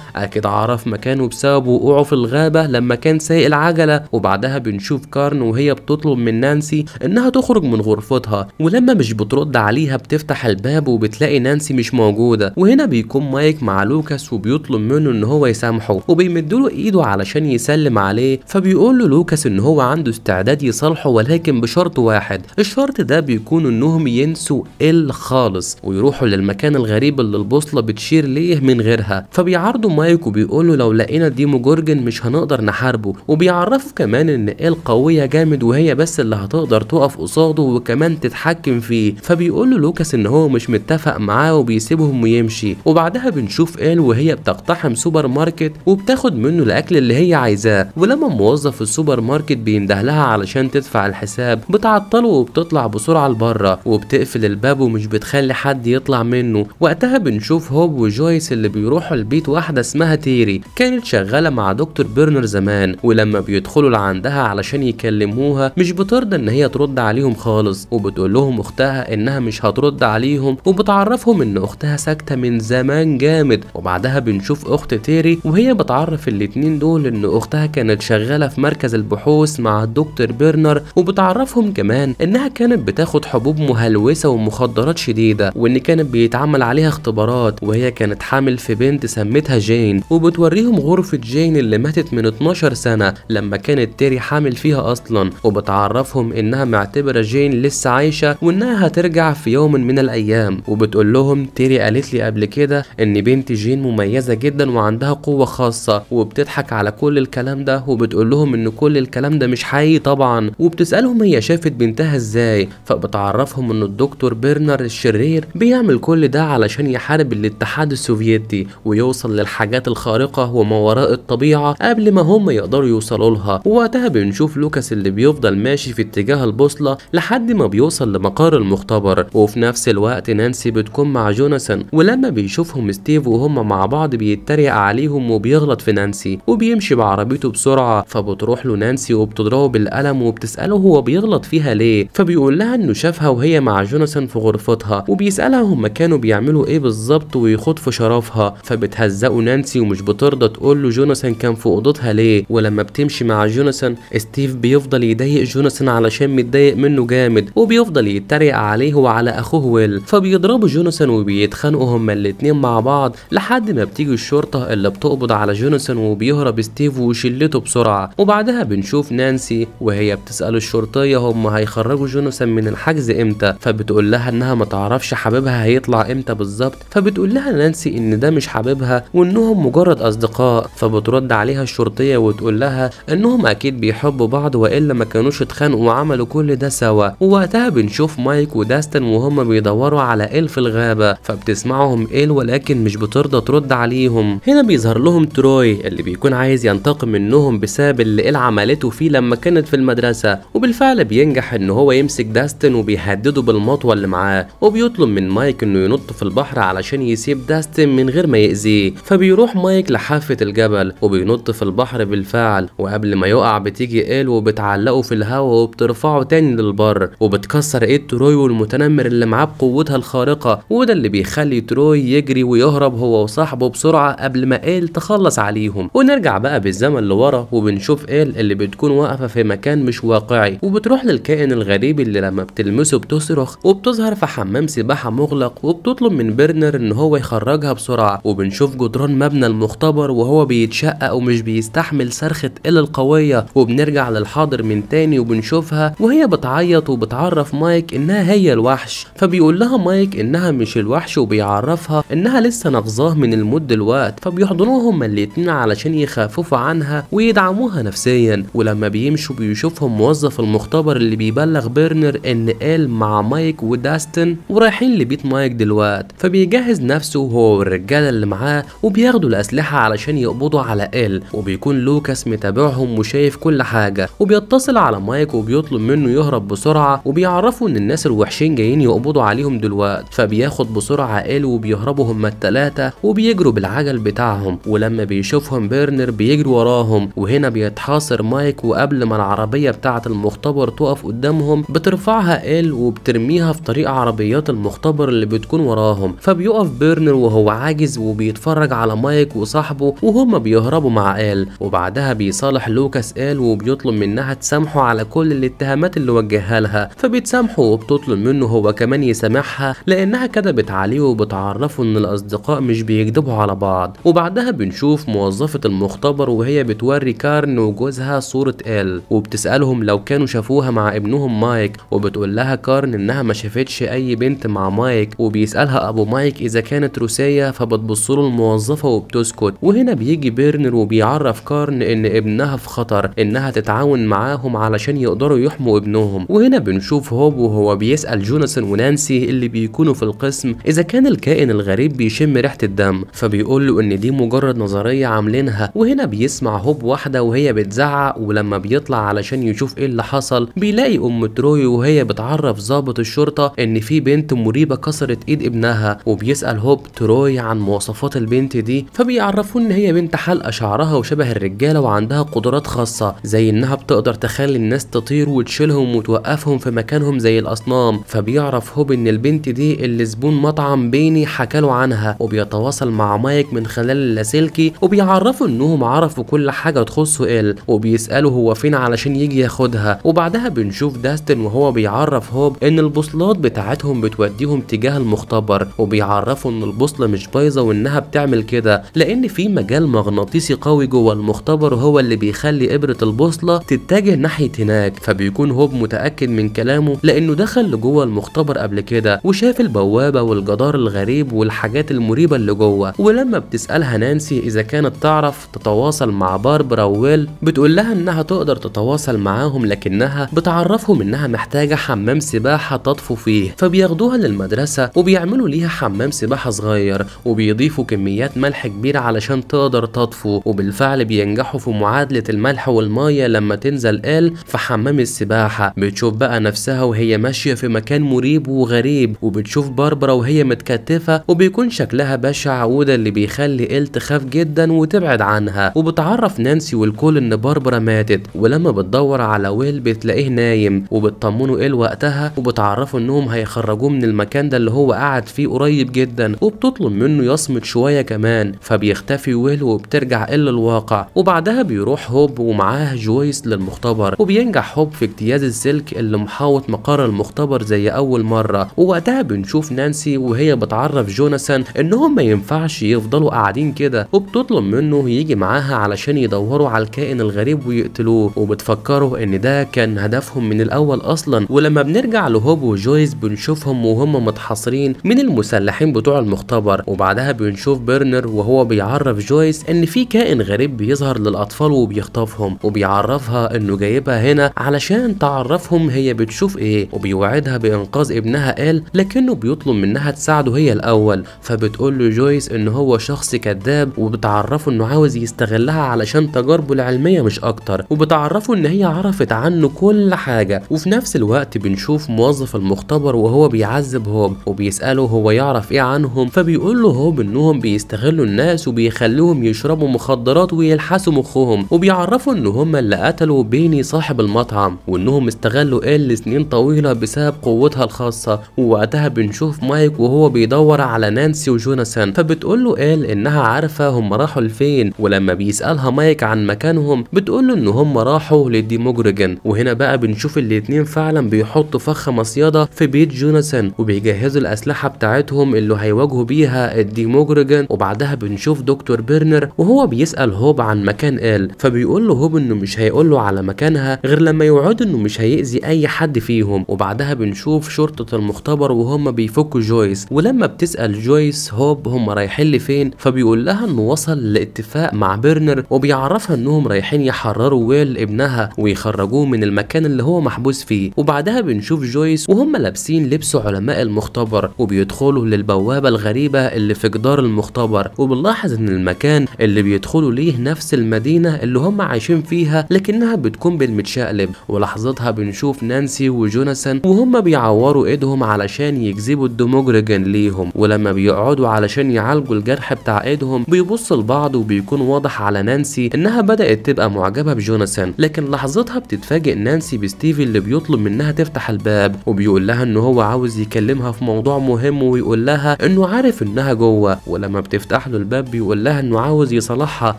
اكيد عرف مكانه بسبب وقوعه في الغابة لما كان سايق العجلة. وبعدها بنشوف كارن وهي بتطلب من نانسي انها تخرج من غرفتها، ولما مش بترد عليها بتفتح الباب وبتلاقي نانسي مش موجودة. وهنا بيكون مايك مع لوكاس وبيطلب منه ان هو يسامحه وبيمدله ايده علشان يسلم عليه. فبيقول له لوكاس ان هو عنده استعداد يصالحه ولكن بشرط واحد، الشرط ده بيكون انهم ينسوا إيل خالص ويروحوا للمكان الغريب اللي البوصلة بتشير ليه من غيرها. فبيعارضوا مايك وبيقول له لو لقينا ديمو جورجن مش هنقدر نحاربه، وبيعرفوا كمان ان إيل قوية جامد وهي بس اللي هتقدر تقف قصاده وكمان تتحكم فيه. فبيقول له لوكاس ان هو مش متفق معاه وبيسيبهم ويمشي. وبعدها بنشوف إيل وهي بتقتحم سوبر ماركت وبتاخد منه الاكل اللي هي عايزاه. ولما موظف السوبر ماركت بينده لها علشان تدفع الحساب بتعطله وبتطلع بسرعة لبره وبتقفل الباب ومش بتخلي بيخلي حد يطلع منه. وقتها بنشوف هوب وجويس اللي بيروحوا البيت واحدة اسمها تيري كانت شغالة مع دكتور بيرنر زمان، ولما بيدخلوا لعندها علشان يكلموها مش بترضى ان هي ترد عليهم خالص، وبتقول لهم اختها انها مش هترد عليهم، وبتعرفهم ان اختها ساكتة من زمان جامد. وبعدها بنشوف اخت تيري وهي بتعرف الاتنين دول ان اختها كانت شغالة في مركز البحوث مع الدكتور بيرنر، وبتعرفهم كمان انها كانت بتاخد حبوب مهلوسة ومخدرات شديدة، وان كانت بيتعمل عليها اختبارات، وهي كانت حامل في بنت سمتها جين. وبتوريهم غرفة جين اللي ماتت من 12 سنة لما كانت تيري حامل فيها اصلا، وبتعرفهم انها معتبرة جين لسه عايشة وانها هترجع في يوم من الايام. وبتقول لهم تيري قالت لي قبل كده ان بنت جين مميزة جدا وعندها قوة خاصة، وبتضحك على كل الكلام ده، وبتقول لهم ان كل الكلام ده مش حقيقي طبعا. وبتسألهم هي شافت بنتها ازاي، فبتعرفهم ان الدكتور بيرنر الشرير بيعمل كل ده علشان يحارب الاتحاد السوفيتي ويوصل للحاجات الخارقة وما وراء الطبيعة قبل ما هم يقدروا يوصلوا لها. ووقتها بنشوف لوكاس اللي بيفضل ماشي في اتجاه البوصلة لحد ما بيوصل لمقر المختبر، وفي نفس الوقت نانسي بتكون مع جوناثان، ولما بيشوفهم ستيف وهم مع بعض بيتريق عليهم وبيغلط في نانسي وبيمشي بعربيته بسرعة. فبتروح له نانسي وبتضربه بالقلم وبتسأله هو بيغلط فيها ليه، فبيقول لها انه شافها وهي مع جوناثان في غرفتها، وبيسألها هم كانوا بيعملوا ايه بالظبط ويخوض في شرفها. فبتهزقه نانسي ومش بترضى تقول له جوناثان كان في اوضتها ليه. ولما بتمشي مع جوناثان ستيف بيفضل يضايق جوناثان علشان متضايق منه جامد، وبيفضل يتريق عليه وعلى اخوه ويل. فبيضربوا جوناثان وبيتخانقوا هما الاتنين مع بعض لحد ما بتيجي الشرطة اللي بتقبض على جوناثان، وبيهرب ستيف وشلته بسرعة. وبعدها بنشوف نانسي وهي بتسأل الشرطية هم هيخرجوا جوناثان من الحجز امتى، فبتقول لها انها ما تعرفش حبيبها هيطلع امتى بالظبط. فبتقول لها نانسي ان ده مش حبيبها وانهم مجرد اصدقاء. فبترد عليها الشرطية وتقول لها انهم اكيد بيحبوا بعض والا ما كانوش اتخانقوا وعملوا كل ده سوا. ووقتها بنشوف مايك وداستن وهم بيدوروا على إل في الغابة، فبتسمعهم إل ولكن مش بترضى ترد عليهم. هنا بيظهر لهم تروي اللي بيكون عايز ينتقم منهم بسبب اللي إل عملته فيه لما كانت في المدرسة، وبالفعل بينجح ان هو يمسك داستن وبيهدده بالمطوة اللي معاه، وبيطلب من مايك انه ينط في البحر علشان يسيب داستن من غير ما يأذيه. فبيروح مايك لحافة الجبل وبينط في البحر بالفعل، وقبل ما يقع بتيجي إل وبتعلقه في الهواء وبترفعه تاني للبر، وبتكسر ايد تروي والمتنمر اللي معاه بقوتها الخارقة، وده اللي بيخلي تروي يجري ويهرب هو وصاحبه بسرعة قبل ما إل تخلص عليهم. ونرجع بقى بالزمن لورا وبنشوف إل اللي بتكون واقفة في مكان مش واقعي، وبتروح للكائن الغريب اللي لما بتلمسه بتصرخ، وبتظهر في حمام سباحة مغلق، وبتطلب من بيرنر ان هو يخرجها بسرعة. وبنشوف جدران مبنى المختبر وهو بيتشقق ومش بيستحمل صرخة إل القوية. وبنرجع للحاضر من تاني وبنشوفها وهي بتعيط وبتعرف مايك انها هي الوحش، فبيقول لها مايك انها مش الوحش وبيعرفها انها لسه نغزاه من الموت دلوقت. فبيحضنوها هما الاتنين علشان يخففوا عنها ويدعموها نفسيا. ولما بيمشوا بيشوفهم موظف المختبر اللي بيبلغ بيرنر ان إل مع مايك وداستن ورايحين لبيت مايك دلوقت، فبيجهز نفسه هو والرجاله اللي معاه وبياخدوا الاسلحه علشان يقبضوا على إل. وبيكون لوكاس متابعهم وشايف كل حاجه، وبيتصل على مايك وبيطلب منه يهرب بسرعه، وبيعرفوا ان الناس الوحشين جايين يقبضوا عليهم دلوقت. فبياخد بسرعه إل وبيهربوا هما التلاتة وبيجروا بالعجل بتاعهم. ولما بيشوفهم بيرنر بيجروا وراهم، وهنا بيتحاصر مايك، وقبل ما العربيه بتاعه المختبر تقف قدامهم بترفعها إل وبترميها في طريق عربيات المختبر اللي بتكون وراهم. فبيقف بيرنر وهو عاجز وبيتفرج على مايك وصاحبه وهما بيهربوا مع إل. وبعدها بيصالح لوكاس إل وبيطلب منها تسامحه على كل الاتهامات اللي وجهها لها، فبتسامحه وبتطلب منه هو كمان يسامحها لانها كدبت عليه، وبتعرفه ان الاصدقاء مش بيكذبوا على بعض. وبعدها بنشوف موظفة المختبر وهي بتوري كارن وجوزها صورة إل، وبتسألهم لو كانوا شافوها مع ابنهم مايك، وبتقول لها كارن انها ما شافتش اي بنت مع مايك. وبيسألها ابو مايك اذا كانت روسية، فبتبصله الموظفة وبتسكت. وهنا بيجي بيرنر وبيعرف كارن ان ابنها في خطر، انها تتعاون معاهم علشان يقدروا يحموا ابنهم. وهنا بنشوف هوب وهو بيسأل جوناثان ونانسي اللي بيكونوا في القسم اذا كان الكائن الغريب بيشم ريحة الدم، فبيقول له ان دي مجرد نظرية عاملينها. وهنا بيسمع هوب واحدة وهي بتزعق، ولما بيطلع علشان يشوف ايه اللي حصل بيلاقي ام تروي وهي بتعرف ضابط الشرطة ان في بنت مريبة كسرت ايد ابنها، وبيسأل هوب تروي عن مواصفات البنت دي، فبيعرفوا ان هي بنت حلقة شعرها وشبه الرجالة وعندها قدرات خاصة زي انها بتقدر تخلي الناس تطير وتشيلهم وتوقفهم في مكانهم زي الاصنام. فبيعرف هوب ان البنت دي اللي زبون مطعم بيني حكاله عنها، وبيتواصل مع مايك من خلال اللاسلكي، وبيعرفوا انهم عرفوا كل حاجة تخص إل، وبيسألوا هو فين علشان يجي ياخدها. وبعدها بنشوف داستن وهو بيعرف هوب ان البوصلات بتاعتهم بتوديهم تجاه المختبر، وبيعرفوا ان البوصلة مش بايظة وانها بتعمل كده لان في مجال مغناطيسي قوي جوه المختبر هو اللي بيخلي ابرة البوصلة تتجه ناحية هناك. فبيكون هوب متأكد من كلامه لانه دخل لجوه المختبر قبل كده وشاف البوابة والجدار الغريب والحاجات المريبة اللي جوه. ولما بتسألها نانسي اذا كانت تعرف تتواصل مع باربرا وويل، بتقول لها انها تقدر تتواصل معاهم لكنها بتعرفهم انها محتاجة حمام سباحة تطفو فيه. فبياخدوها للمدرسة وبيعملوا ليها حمام سباحة صغير وبيضيفوا كميات ملح كبيرة علشان تقدر تطفو، وبالفعل بينجحوا في معادلة الملح والمية. لما تنزل إل في حمام السباحة بتشوف بقى نفسها وهي ماشية في مكان مريب وغريب، وبتشوف باربرا وهي متكتفة وبيكون شكلها بشع، وده اللي بيخلي إل تخاف جدا وتبعد عنها. وبتعرف نانسي والكل ان باربرا ماتت، ولما بتدور على ويل بتلاقيه نايم، وبتطمنوا إل وقتها وبتعرفوا انهم هيخرجوه من المكان ده اللي هو قاعد فيه قريب جدا، وبتطلب منه يصمت شوية كمان. فبيختفي ويل وبترجع إل للواقع، وبعدها بيروح هوب ومعاه جويس للمختبر، وبينجح هوب في اجتياز السلك اللي محاوط مقر المختبر زي اول مرة. ووقتها بنشوف نانسي وهي بتعرف جوناثان انهم ما ينفعش يفضلوا قاعدين كده، وبتطلب منه يجي معاها علشان يدوروا على الكائن الغريب ويقتلوه، وبتفكروا ان ده كان هدفهم من الاول اصلا. ولما بنرجع لهوب وجويس بنشوفهم وهم متحاصرين من المسلحين بتوع المختبر، وبعدها بنشوف بيرنر وهو بيعرف جويس ان في كائن غريب بيظهر للاطفال وبيخطفهم، وبيعرفها انه جايبها هنا علشان تعرفهم هي بتشوف ايه، وبيوعدها بانقاذ ابنها إل لكنه بيطلب منها تساعده هي الاول. فبتقول له جويس ان هو شخص كذاب، وبتعرفه انه عاوز يستغلها علشان تجاربه العلمية مش اكتر، وبتعرفه ان هي عرفت عنه كل حاجة. وفي نفس الوقت بنشوف موظف المختبر وهو بيعذب هوب وبيسأله هو يعرف ايه عنهم، فبيقول له هوب انهم بيستغلوا الناس وبيخلوهم يشربوا مخدرات ويلحسوا مخهم، وبيعرفوا ان هم اللي قتلوا بيني صاحب المطعم، وانهم استغلوا إل لسنين طويلة بسبب قوتها الخاصة. ووقتها بنشوف مايك وهو بيدور على نانسي وجوناثان، فبتقول له إل انها عارفة هم راحوا لفين، ولما بيسألها مايك عن مكانهم بتقول له ان هم راحوا للديموجرجن. وهنا بقى بنشوف الاتنين فعلا بيحطوا فخ مصيدة في بيت جوناثان وبيجهزوا الاسلحة بتاعتهم اللي هيواجهوا بيها الديموجرجن. وبعدها بنشوف دكتور بيرنر وهو بيسأل هوب عن مكان إل، فبيقول له هوب انه مش هيقول له على مكانها غير لما يوعد انه مش هيأذي اي حد فيهم. وبعدها بنشوف شرطة المختبر وهم بيفكوا جويس، ولما بتسأل جويس هوب هم رايحين لفين، فبيقول لها انه وصل لاتفاق مع بيرنر، وبيعرفها انهم رايحين يحرروا ويل ابنها ويخرجوه من المكان اللي هو محبوس فيه. وبعدها بنشوف جويس وهم لابسين لبس علماء المختبر وبيدخلوا للبوابة الغريبة اللي في جدار المختبر، وبنلاحظ ان المكان اللي بيدخلوا ليه نفس المدينة اللي هم عايشين فيها لكنها بتكون بالمتشقلب. ولحظتها بنشوف نانسي وجوناثان وهم بيعوروا ايدهم علشان يجذبوا الديموجرجن ليهم، ولما بيقعدوا علشان يعالجوا الجرح بتاع ايدهم بيبصوا لبعض وبيكون واضح على نانسي انها بدأت تبقى معجبة بجوناثان. لكن لحظتها بتتفاجئ نانسي بستيفي اللي بيطلب منها تفتح الباب، وبيقول لها ان هو عاوز يكلمها في موضوع مهم، ويقول لها انه عارف انها جوه. ولما بتفتح له الباب بيقول لها انه عاوز يصالحها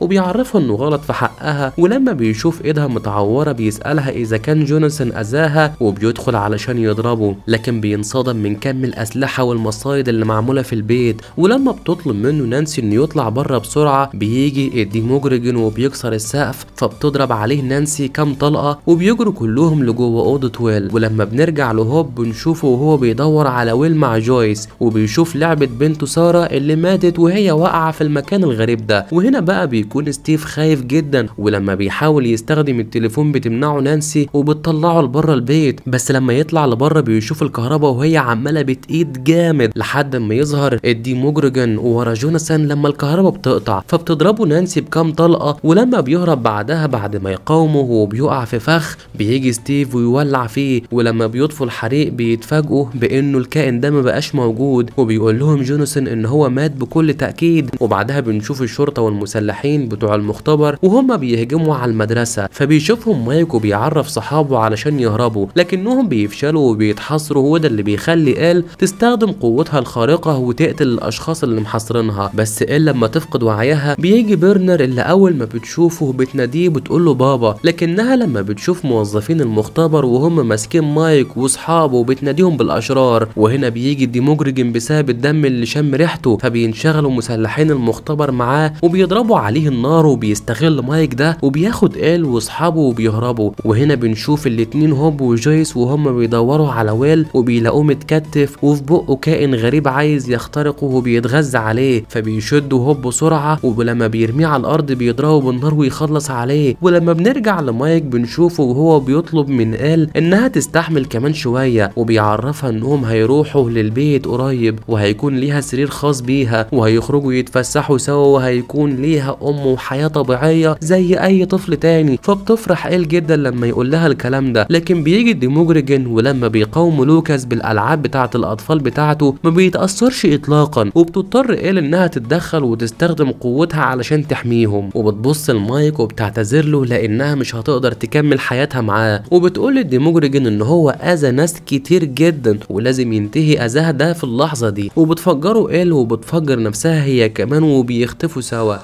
وبيعرفها انه غلط في حقها. ولما بيشوف ايدها متعورة بيسألها اذا كان جوناثان اذاها وبيدخل علشان يضربه، لكن بينصدم من كم الاسلحة والمصايد اللي معمولة في البيت. ولما بتطلب منه نانسي انه يطلع بره بسرعة بيجي الديموجرجن وبيكسر السقف، فبتضرب عليه نانسي كام طلقة وبيجروا كلهم لجوه اوضة ويل. ولما بنرجع لهوب بنشوفه وهو بيدور على ويل مع جويس، وبيشوف لعبة بنته سارة اللي ماتت وهي واقعة في المكان الغريب ده. وهنا بقى بيكون ستيف خايف جدا، ولما بيحاول يستخدم التليفون بتمنعه نانسي وبتطلعه لبره البيت، بس لما يطلع لبره بيشوف الكهرباء وهي عمالة بتقيد جامد لحد ما يظهر الديموجرجن ورا جوناثان لما الكهرباء بتقطع، فبتضربه نانسي بكام طلقة. ولما بيهرب بعدها بعد ما يقاومه وبيقع في فخ بيجي ستيف ويولع فيه، ولما بيطفوا الحريق بيتفاجئوا بانه انه الكائن ده مبقاش موجود، وبيقول لهم جوناثان ان هو مات بكل تأكيد. وبعدها بنشوف الشرطة والمسلحين بتوع المختبر وهم بيهجموا على المدرسة، فبيشوفهم مايك وبيعرف صحابه علشان يهربوا، لكنهم بيفشلوا وبيتحاصروا، وده اللي بيخلي إل تستخدم قوتها الخارقة وتقتل الاشخاص اللي محاصرينها. بس إل لما تفقد وعيها بيجي برنر اللي اول ما بتشوفه بتناديه بتقول له بابا، لكنها لما بتشوف موظفين المختبر وهم ماسكين مايك واصحابه بتناديهم بالاشرار. وهنا بيجي الديموجرجين بسبب الدم اللي شم ريحته، فبينشغلوا مسلحين المختبر معاه وبيضربوا عليه النار، وبيستغل مايك ده وبياخد إل واصحابه وبيهربوا. وهنا بنشوف الاتنين هوب وجويس وهم بيدوروا على ويل وبيلاقوه متكتف وفي بقه كائن غريب عايز يخترقه وبيتغذى عليه، فبيشدوا هوب بسرعه ولما بيرميه على الارض بيضربه بالنار ويخلص عليه. ولما بنرجع لمايك بنشوفه وهو بيطلب من إل انها تستحمل كمان شويه، وبيعرفها انهم هيروحوا للبيت قريب وهيكون ليها سرير خاص بيها وهيخرجوا يتفسحوا سوا وهيكون ليها ام وحياه طبيعيه زي اي طفل تاني. فبتفرح إل جدا لما يقول لها الكلام ده، لكن بيجي الديموجرجين ولما بيقاوموا لوكاس بالالعاب بتاعه الاطفال بتاعته ما بيتاثرش اطلاقا، وبتضطر إل انها تتدخل وتستخدم قوتها علشان تحميهم. وبتبص لمايك وبتعتذر له لانها مش هتقدر تكمل حياتها معاه، وبتقول للديموجرجين ان هو اذى ناس كتير جدا ولازم ينتهي اذاها ده في اللحظه دي. وبتفجره إل وبتفجر نفسها هي كمان وبيختفوا سوا،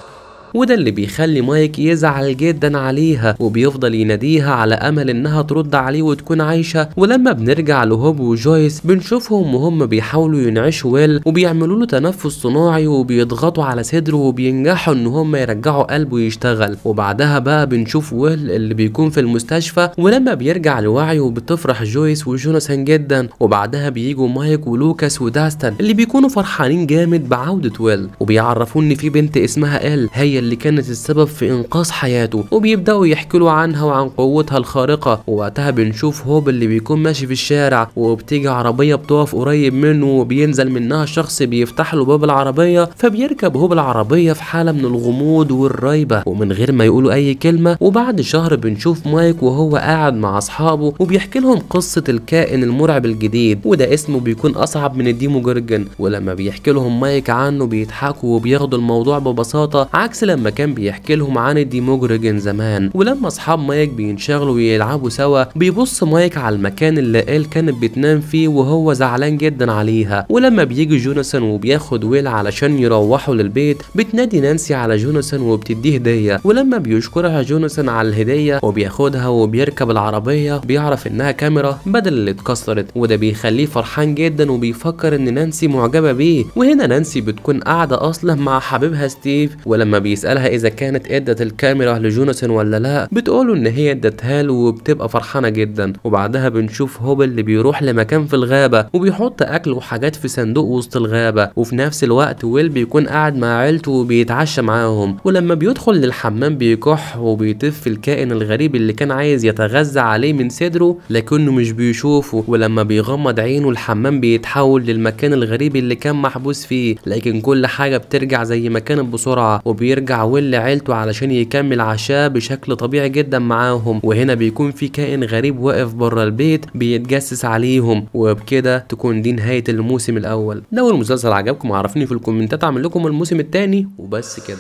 وده اللي بيخلي مايك يزعل جدا عليها وبيفضل يناديها على امل انها ترد عليه وتكون عايشه. ولما بنرجع لهوب وجويس بنشوفهم وهم بيحاولوا ينعشوا ويل وبيعملوا له تنفس صناعي وبيضغطوا على صدره وبينجحوا ان هم يرجعوا قلبه يشتغل. وبعدها بقى بنشوف ويل اللي بيكون في المستشفى، ولما بيرجع لوعيه بتفرح جويس وجوناثان جدا. وبعدها بييجوا مايك ولوكاس وداستن اللي بيكونوا فرحانين جامد بعوده ويل، وبيعرفوا ان في بنت اسمها إل هي اللي كانت السبب في انقاذ حياته، وبيبداوا يحكوا له عنها وعن قوتها الخارقه. ووقتها بنشوف هوب اللي بيكون ماشي في الشارع وبتيجي عربيه بتقف قريب منه وبينزل منها شخص بيفتح له باب العربيه، فبيركب هوب العربيه في حاله من الغموض والريبه ومن غير ما يقولوا اي كلمه. وبعد شهر بنشوف مايك وهو قاعد مع اصحابه وبيحكي لهم قصه الكائن المرعب الجديد، وده اسمه بيكون اصعب من الديموجرجين. ولما بيحكي لهم مايك عنه بيضحكوا وبياخدوا الموضوع ببساطه، عكس لما كان بيحكي لهم عن الديموجرجين زمان. ولما اصحاب مايك بينشغلوا ويلعبوا سوا بيبص مايك على المكان اللي إل كانت بتنام فيه وهو زعلان جدا عليها. ولما بيجي جوناثان وبياخد ويل علشان يروحوا للبيت بتنادي نانسي على جوناثان وبتديه هديه، ولما بيشكرها جوناثان على الهديه وبياخدها وبيركب العربيه بيعرف انها كاميرا بدل اللي اتكسرت، وده بيخليه فرحان جدا وبيفكر ان نانسي معجبه بيه. وهنا نانسي بتكون قاعده اصلا مع حبيبها ستيف، ولما بيسالها اذا كانت ادت الكاميرا لجوناثان ولا لا بتقوله ان هي ادتها له وبتبقى فرحانه جدا. وبعدها بنشوف هوب اللي بيروح لمكان في الغابه وبيحط اكل وحاجات في صندوق وسط الغابه، وفي نفس الوقت ويل بيكون قاعد مع عيلته وبيتعشى معاهم. ولما بيدخل للحمام بيكح وبيطف الكائن الغريب اللي كان عايز يتغذى عليه من صدره لكنه مش بيشوفه. ولما بيغمض عينه الحمام بيتحول للمكان الغريب اللي كان محبوس فيه، لكن كل حاجه بترجع زي ما كانت بسرعه، وبيرجع ويل لعيلته علشان يكمل عشاء بشكل طبيعي جدا معاهم. وهنا بيكون في كائن غريب واقف بره البيت بيتجسس عليهم، وبكده تكون دي نهايه الموسم الاول. لو المسلسل عجبكم عرفوني في الكومنتات اعمل لكم الموسم الثاني وبس كده.